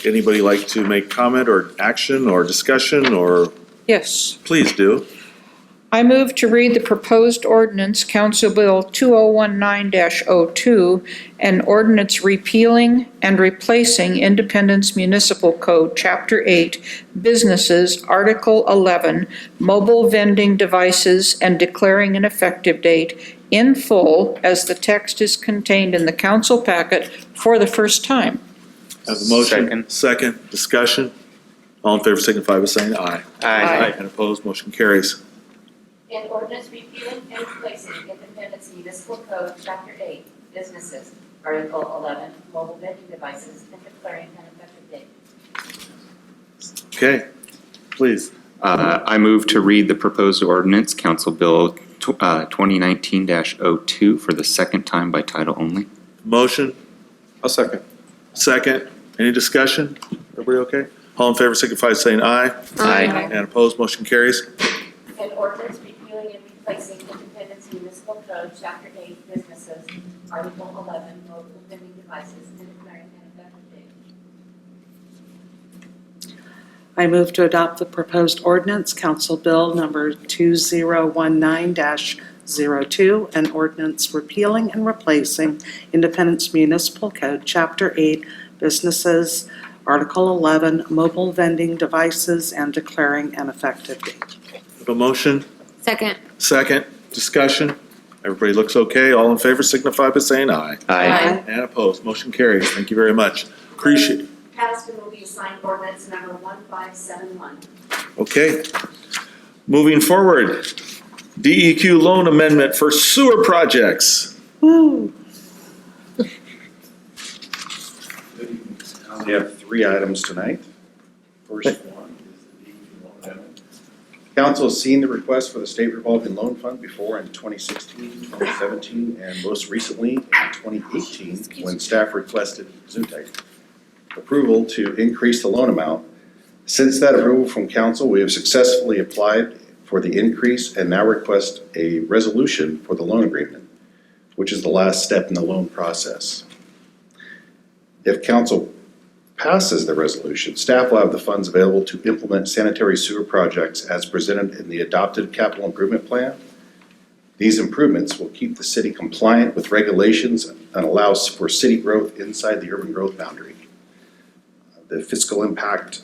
Anybody like to make comment or action or discussion or, Yes. please do. I move to read the proposed ordinance, Council Bill 2019-02, an ordinance repealing and replacing Independence Municipal Code, Chapter 8, Businesses, Article 11, Mobile Vending Devices, and declaring an effective date in full as the text is contained in the council packet for the first time. Have a motion? Second. Second, discussion? All in favor signify by saying aye. Aye. And opposed, motion carries. An ordinance repealing and replacing Independence Municipal Code, Chapter 8, Businesses, Article 11, Mobile Vending Devices, and declaring an effective date. Okay, please. I move to read the proposed ordinance, Council Bill 2019-02, for the second time by title only. Motion, I'll second. second, any discussion? Everybody okay? All in favor signify by saying aye. Aye. And opposed, motion carries. An ordinance repealing and replacing Independence Municipal Code, Chapter 8, Businesses, Article 11, Mobile Vending Devices, and declaring an effective date. I move to adopt the proposed ordinance, Council Bill number 2019-02, an ordinance repealing and replacing Independence Municipal Code, Chapter 8, Businesses, Article 11, Mobile Vending Devices, and declaring an effective date. Have a motion, Second. second, discussion? Everybody looks okay? All in favor signify by saying aye. Aye. And opposed, motion carries. Thank you very much. Appreciate it. Passed and will be assigned ordinance number 1571. Okay. Moving forward, DEQ loan amendment for sewer projects. Woo! We have 3 items tonight. First one is the DEQ loan amendment. Council has seen the request for the State Revolving Loan Fund before in 2016, 2017, and most recently in 2018, when staff requested Zutec approval to increase the loan amount. Since that approval from council, we have successfully applied for the increase and now request a resolution for the loan agreement, which is the last step in the loan process. If council passes the resolution, staff will have the funds available to implement sanitary sewer projects as presented in the adopted capital improvement plan. These improvements will keep the city compliant with regulations and allows for city growth inside the urban growth boundary. The fiscal impact,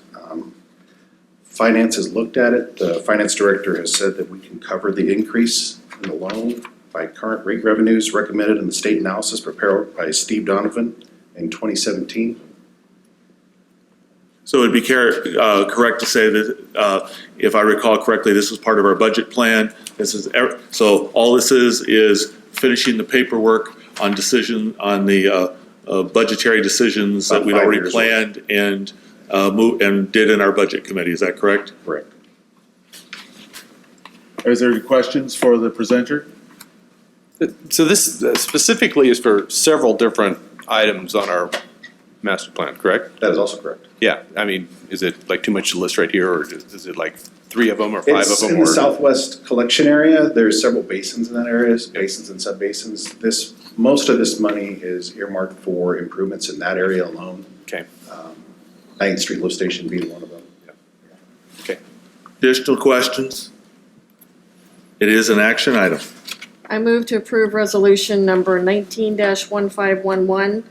finance has looked at it. The finance director has said that we can cover the increase in the loan by current rate revenues recommended in the state analysis prepared by Steve Donovan in 2017. So it'd be correct to say that, if I recall correctly, this is part of our budget plan. So all this is finishing the paperwork on the budgetary decisions that About we'd 5 already years planned and did in our budget committee. Is that correct? Correct. Is there any questions for the presenter? So this specifically is for several different items on our master plan, correct? That is also correct. Yeah, I mean, is it like too much to list right here, or is it like 3 of them or 5 of It's them? in the southwest collection area. There's several basins in that area, basins and subbasins. Most of this money is earmarked for improvements in that area alone. Okay. 9th Street Lift Station being one of them. Okay. Additional questions? It is an action item. I move to approve resolution number 19-1511,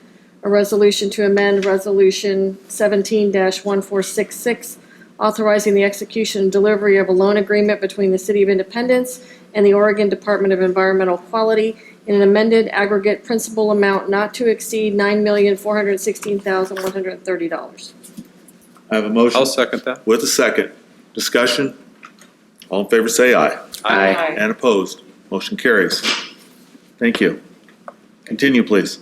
a resolution to amend resolution 17-1466, authorizing the execution and delivery of a loan agreement between the City of Independence and the Oregon Department of Environmental Quality in an amended aggregate principal amount not to exceed $9,416,130. I have a motion. I'll second that. With a second. Discussion? All in favor say aye. Aye. And opposed? Motion carries. Thank you. Continue, please.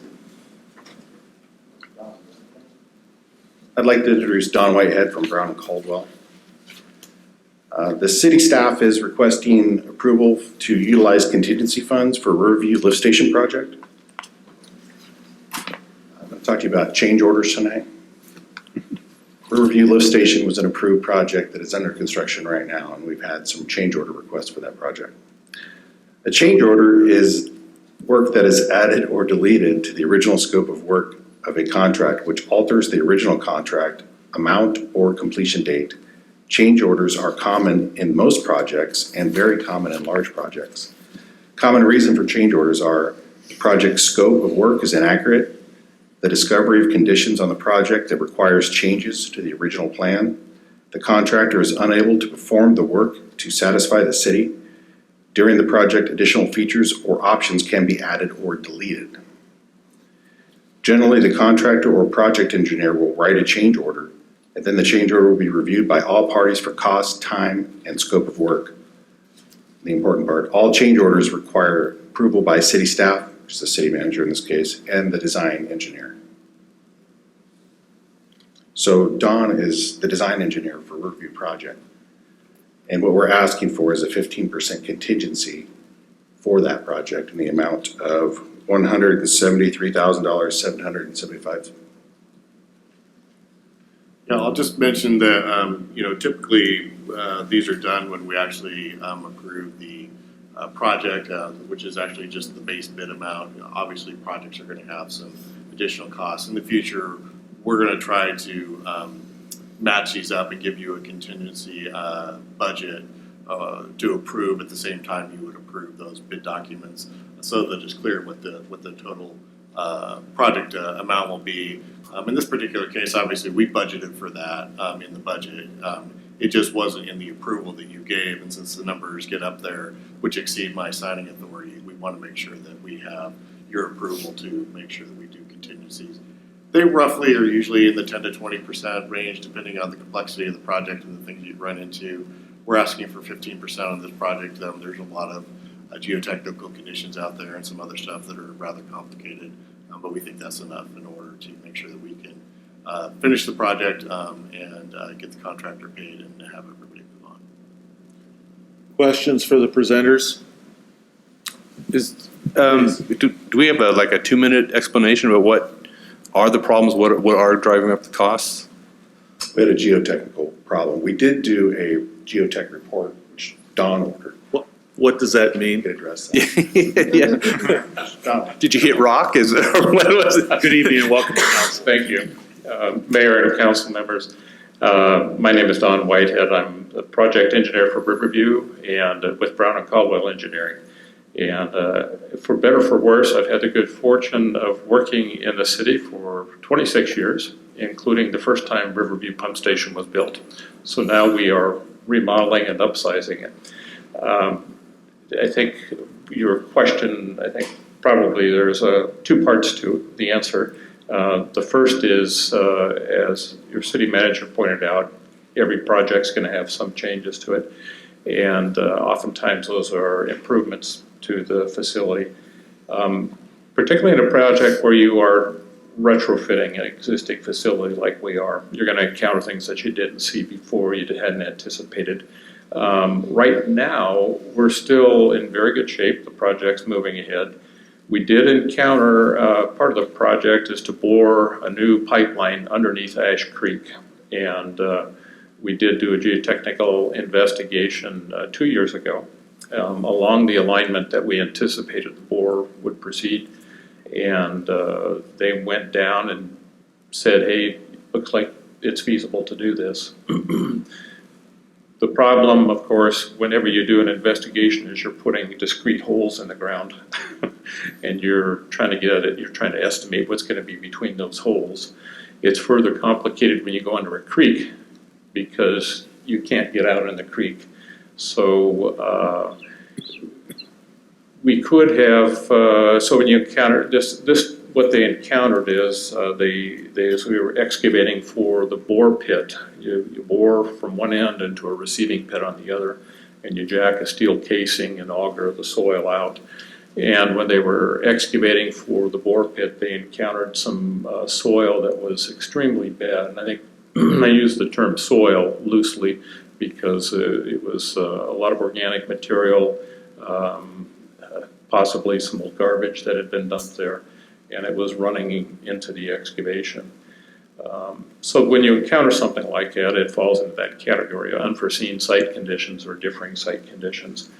I'd like to introduce Don Whitehead from Brown and Caldwell. The city staff is requesting approval to utilize contingency funds for Riverview Lift Station project. I'm going to talk to you about change orders tonight. Riverview Lift Station was an approved project that is under construction right now, and we've had some change order requests for that project. A change order is work that is added or deleted to the original scope of work of a contract which alters the original contract, amount, or completion date. Change orders are common in most projects and very common in large projects. Common reason for change orders are the project scope of work is inaccurate, the discovery of conditions on the project that requires changes to the original plan, the contractor is unable to perform the work to satisfy the city. During the project, additional features or options can be added or deleted. Generally, the contractor or project engineer will write a change order, and then the change order will be reviewed by all parties for cost, time, and scope of work. The important part, all change orders require approval by city staff, which is the city manager in this case, and the design engineer. So Don is the design engineer for Riverview project. And what we're asking for is a 15% contingency for that project in the amount of $173,775. Yeah, I'll just mention that, typically, these are done when we actually approve the project, which is actually just the base bid amount. Obviously, projects are gonna have some additional costs. In the future, we're gonna try to match these up and give you a contingency budget to approve at the same time you would approve those bid documents, so that it's clear what the total project amount will be. In this particular case, obviously, we budgeted for that in the budget. It just wasn't in the approval that you gave, and since the numbers get up there, which exceed my signing authority, we want to make sure that we have your approval to make sure that we do contingencies. They roughly are usually in the 10 to 20% range, depending on the complexity of the project and the things you'd run into. We're asking for 15% on this project. There's a lot of geotechnical conditions out there and some other stuff that are rather complicated, but we think that's enough in order to make sure that we can finish the project and get the contractor paid and have everybody move on. questions for the presenters? Do we have like a 2-minute explanation about what are the problems, what are driving up the costs? We had a geotechnical problem. We did do a geotech report, which Don ordered. What does that mean? To address that. Yeah. Did you hit rock? What was that? Good evening and welcome to council. Thank you. Mayor and council members, my name is Don Whitehead. I'm the project engineer for Riverview and with Brown and Caldwell Engineering. And for better or for worse, I've had the good fortune of working in the city for 26 years, including the first time Riverview Pump Station was built. So now we are remodeling and upsizing it. I think your question, probably there's two parts to the answer. The first is, as your city manager pointed out, every project's going to have some changes to it. And oftentimes those are improvements to the facility. Particularly in a project where you are retrofitting an existing facility like we are, you're going to encounter things that you didn't see before, you hadn't anticipated. Right now, we're still in very good shape. The project's moving ahead. We did encounter, part of the project is to bore a new pipeline underneath Ash Creek. And we did do a geotechnical investigation 2 years ago along the alignment that we anticipated the bore would proceed. And they went down and said, hey, looks like it's feasible to do this. The problem, of course, whenever you do an investigation is you're putting discrete holes in the ground and you're trying to get at it, you're trying to estimate what's going to be between those holes. It's further complicated when you go under a creek because you can't get out in the creek. So we could have, so when you encounter this, what they encountered is as we were excavating for the bore pit, you bore from one end into a receiving pit on the other, and you jack a steel casing and auger the soil out. And when they were excavating for the bore pit, they encountered some soil that was extremely bad. And I think I use the term soil loosely because it was a lot of organic material, possibly some old garbage that had been dumped there, and it was running into the excavation. So when you encounter something like that, it falls into that category of unforeseen site conditions or differing site conditions.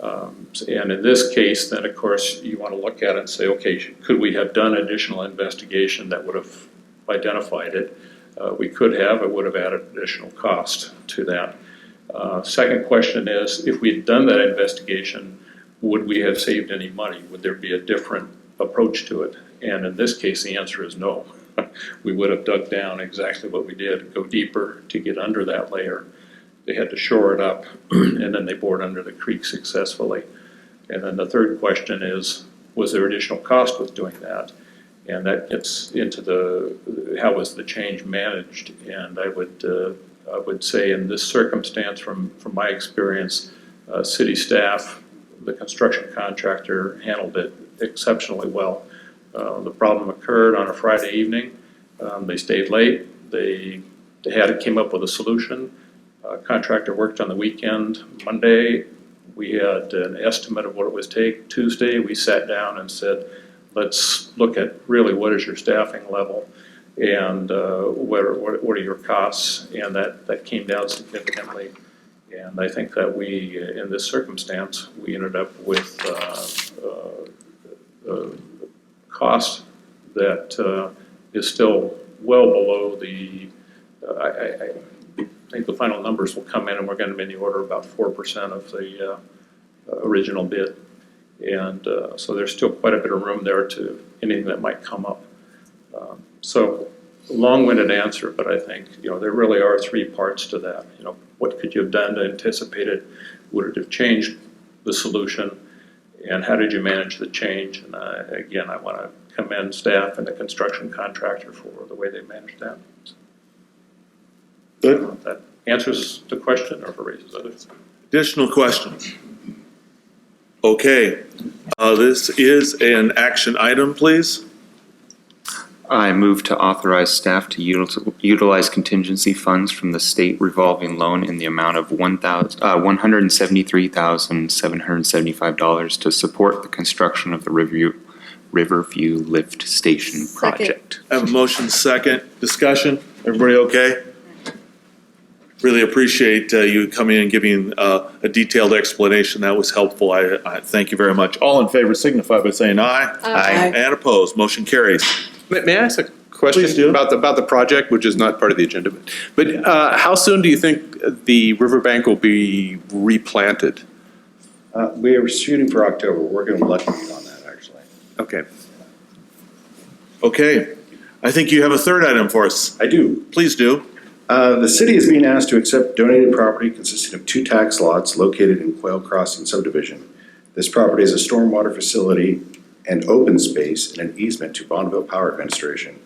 And in this case, then of course, you want to look at it and say, okay, could we have done additional investigation that would have identified it? We could have, it would have added additional cost to that. Second question is, if we had done that investigation, would we have saved any money? Would there be a different approach to it? And in this case, the answer is no. We would have dug down exactly what we did, go deeper to get under that layer. They had to shore it up, and then they bored under the creek successfully. And then the third question is, was there additional cost with doing that? And that gets into how was the change managed? And I would say in this circumstance, from my experience, city staff, the construction contractor handled it exceptionally well. The problem occurred on a Friday evening. They stayed late. They came up with a solution. Contractor worked on the weekend. Monday, we had an estimate of what it would take. Tuesday, we sat down and said, let's look at really what is your staffing level and what are your costs, and that came down significantly. And I think that we, in this circumstance, we ended up with cost that is still well below the, I think the final numbers will come in and we're going to be in the order of about 4% of the original bid. And so there's still quite a bit of room there to anything that might come up. So long-winded answer, but I think, there really are three parts to that. What could you have done to anticipate it? Would it have changed the solution? And how did you manage the change? And again, I want to commend staff and the construction contractor for the way they managed that. Good. That answers the question or raises others. Additional questions? Okay, this is an action item, please. I move to authorize staff to utilize contingency funds from the state revolving loan in the amount of $173,775 to support the construction of the Riverview Lift Station project. I have a motion second. Discussion? Everybody okay? Really appreciate you coming and giving a detailed explanation. That was helpful. I thank you very much. All in favor signify by saying aye. Aye. And opposed, motion carries. May I ask a Please question do. about the project, which is not part of the agenda? But how soon do you think the riverbank will be replanted? We are shooting for October. We're working with Lucky on that, actually. Okay. Okay. I think you have a third item for us. I do. Please do. The city is being asked to accept donated property consisting of 2 tax lots located in Quail Crossing subdivision. This property is a stormwater facility and open space and an easement to Bonneville Power Administration.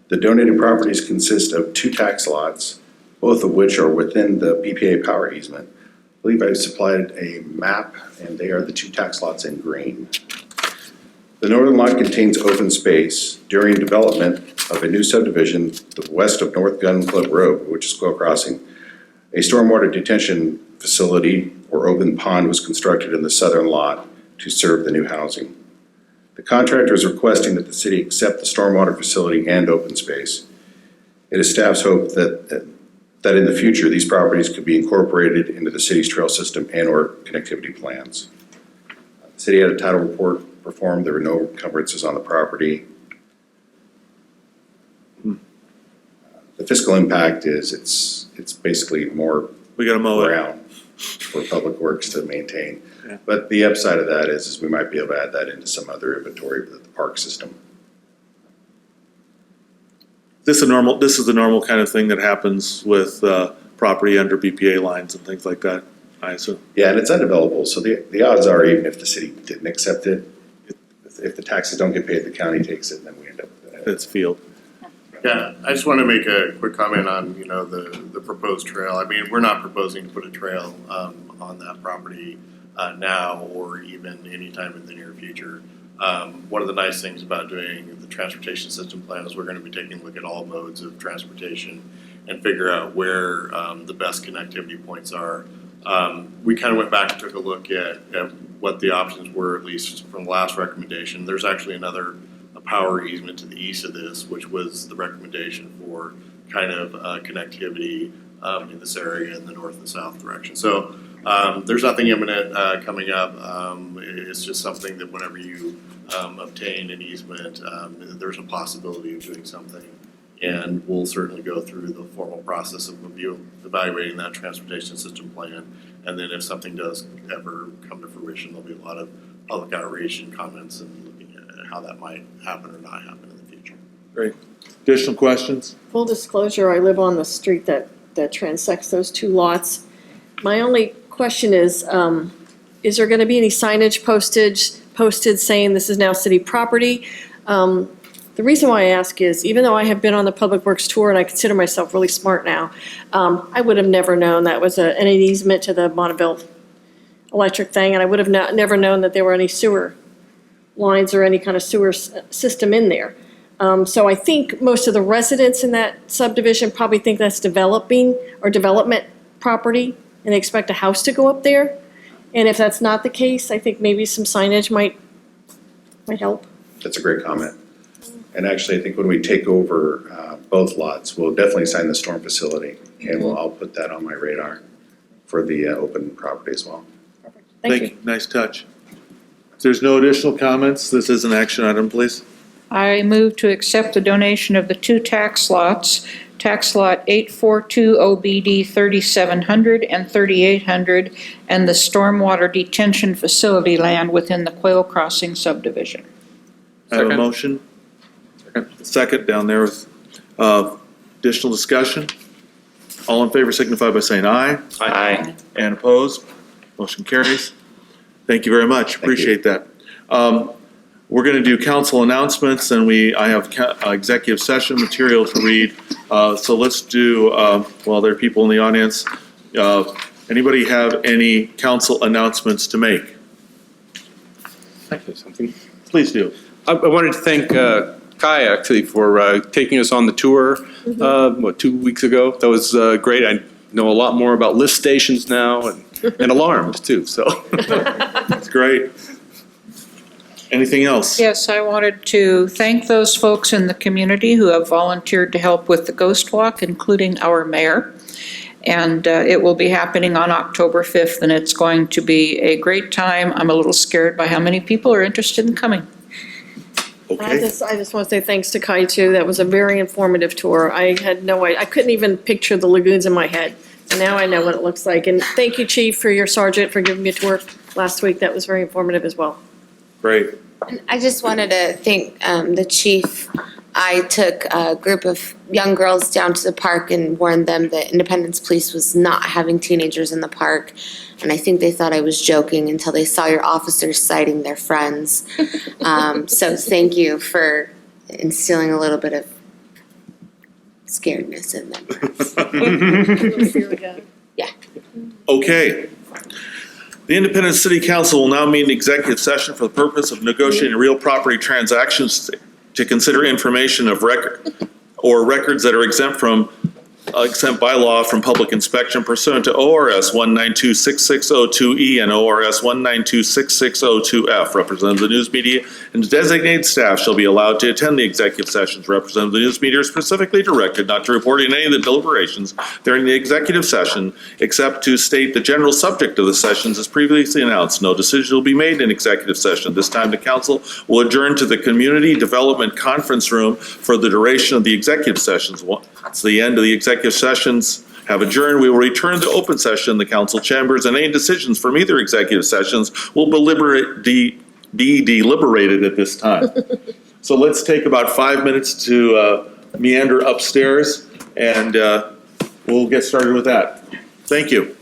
The donated properties consist of 2 tax lots, both of which are within the BPA power easement. I believe I supplied a map, and they are the 2 tax lots in green. The northern lot contains open space. During development of a new subdivision to the west of North Gun Club Road, which is Quail Crossing, a stormwater detention facility or open pond was constructed in the southern lot to serve the new housing. The contractor is requesting that the city accept the stormwater facility and open space. It is staff's hope that in the future, these properties could be incorporated into the city's trail system and/or connectivity plans. The city had a title report performed. There were no encumbrances on the property. The fiscal impact is it's basically more We got to mow it. ground for public works to maintain. Yeah. But the upside of that is we might be able to add that into some other inventory of the park system. This is the normal kind of thing that happens with property under BPA lines and things like that, I assume. Yeah, and it's undevelopable, so the odds are even if the city didn't accept it, if the taxes don't get paid, the county takes it, and then we end up with it. It's field. Yeah, I just want to make a quick comment on, the proposed trail. I mean, we're not proposing to put a trail on that property now or even anytime in the near future. One of the nice things about doing the transportation system plan is we're going to be taking a look at all modes of transportation and figure out where the best connectivity points are. We kind of went back and took a look at what the options were, at least from the last recommendation. There's actually another power easement to the east of this, which was the recommendation for kind of connectivity in this area in the north and south direction. So there's nothing imminent coming up. It's just something that whenever you obtain an easement, there's a possibility of doing something. And we'll certainly go through the formal process of evaluating that transportation system plan. And then if something does ever come to fruition, there'll be a lot of public outreach and comments and looking at how that might happen or not happen in the future. Great. Additional questions? Full disclosure, I live on the street that transects those 2 lots. My only question is there going to be any signage posted saying this is now city property? The reason why I ask is, even though I have been on the Public Works tour and I consider myself really smart now, I would have never known that was an easement to the Bonneville Electric thing, and I would have never known that there were any sewer lines or any kind of sewer system in there. So I think most of the residents in that subdivision probably think that's development property, and they expect a house to go up there. And if that's not the case, I think maybe some signage might help. That's a great comment. And actually, I think when we take over both lots, we'll definitely sign the storm facility, and I'll put that on my radar for the open property as well. Thank you. Nice touch. If there's no additional comments, this is an action item, please. I move to accept the donation of the 2 tax lots, tax lot 842 OBD 3700 and 3800, and the stormwater detention facility land within the Quail Crossing subdivision. I have a Second. motion. Second down there with additional discussion. All in favor signify by saying aye. Aye. And opposed? Motion carries. Thank you very much. Appreciate that. We're going to do council announcements, and I have executive session material to read. So let's do, there are people in the audience. Anybody have any council announcements to make? I have something. Please do. I wanted to thank Kai, actually, for taking us on the tour, 2 weeks ago. That was great. I know a lot more about lift stations now and alarms, too, so. That's great. Anything else? Yes, I wanted to thank those folks in the community who have volunteered to help with the Ghost Walk, including our mayor. And it will be happening on October 5th, and it's going to be a great time. I'm a little scared by how many people are interested in coming. I Okay. just want to say thanks to Kai too. That was a very informative tour. I had no idea, I couldn't even picture the lagoons in my head. So now I know what it looks like. And thank you, Chief, for your sergeant for giving me a tour last week. That was very informative as well. Great. And I just wanted to thank the chief. I took a group of young girls down to the park and warned them that Independence Police was not having teenagers in the park. And I think they thought I was joking until they saw your officers citing their friends. So thank you for instilling a little bit of scaredness in them. Yeah. Okay. The Independence City Council will now meet in executive session for the purpose of negotiating real property transactions to consider information of record or records that are exempt by law from public inspection pursuant to ORS 1926602E and ORS 1926602F. Representatives of the news media and designated staff shall be allowed to attend the executive sessions. Representatives of the news media are specifically directed not to report in any of the deliberations during the executive session, except to state the general subject of the sessions as previously announced. No decision will be made in executive session. This time the council will adjourn to the Community Development Conference Room for the duration of the executive sessions. It's the end of the executive sessions have adjourned. We will return to open session in the council chambers, and any decisions from either executive sessions will be deliberated at this time. So let's take about 5 minutes to meander upstairs, and we'll get started with that. Thank you.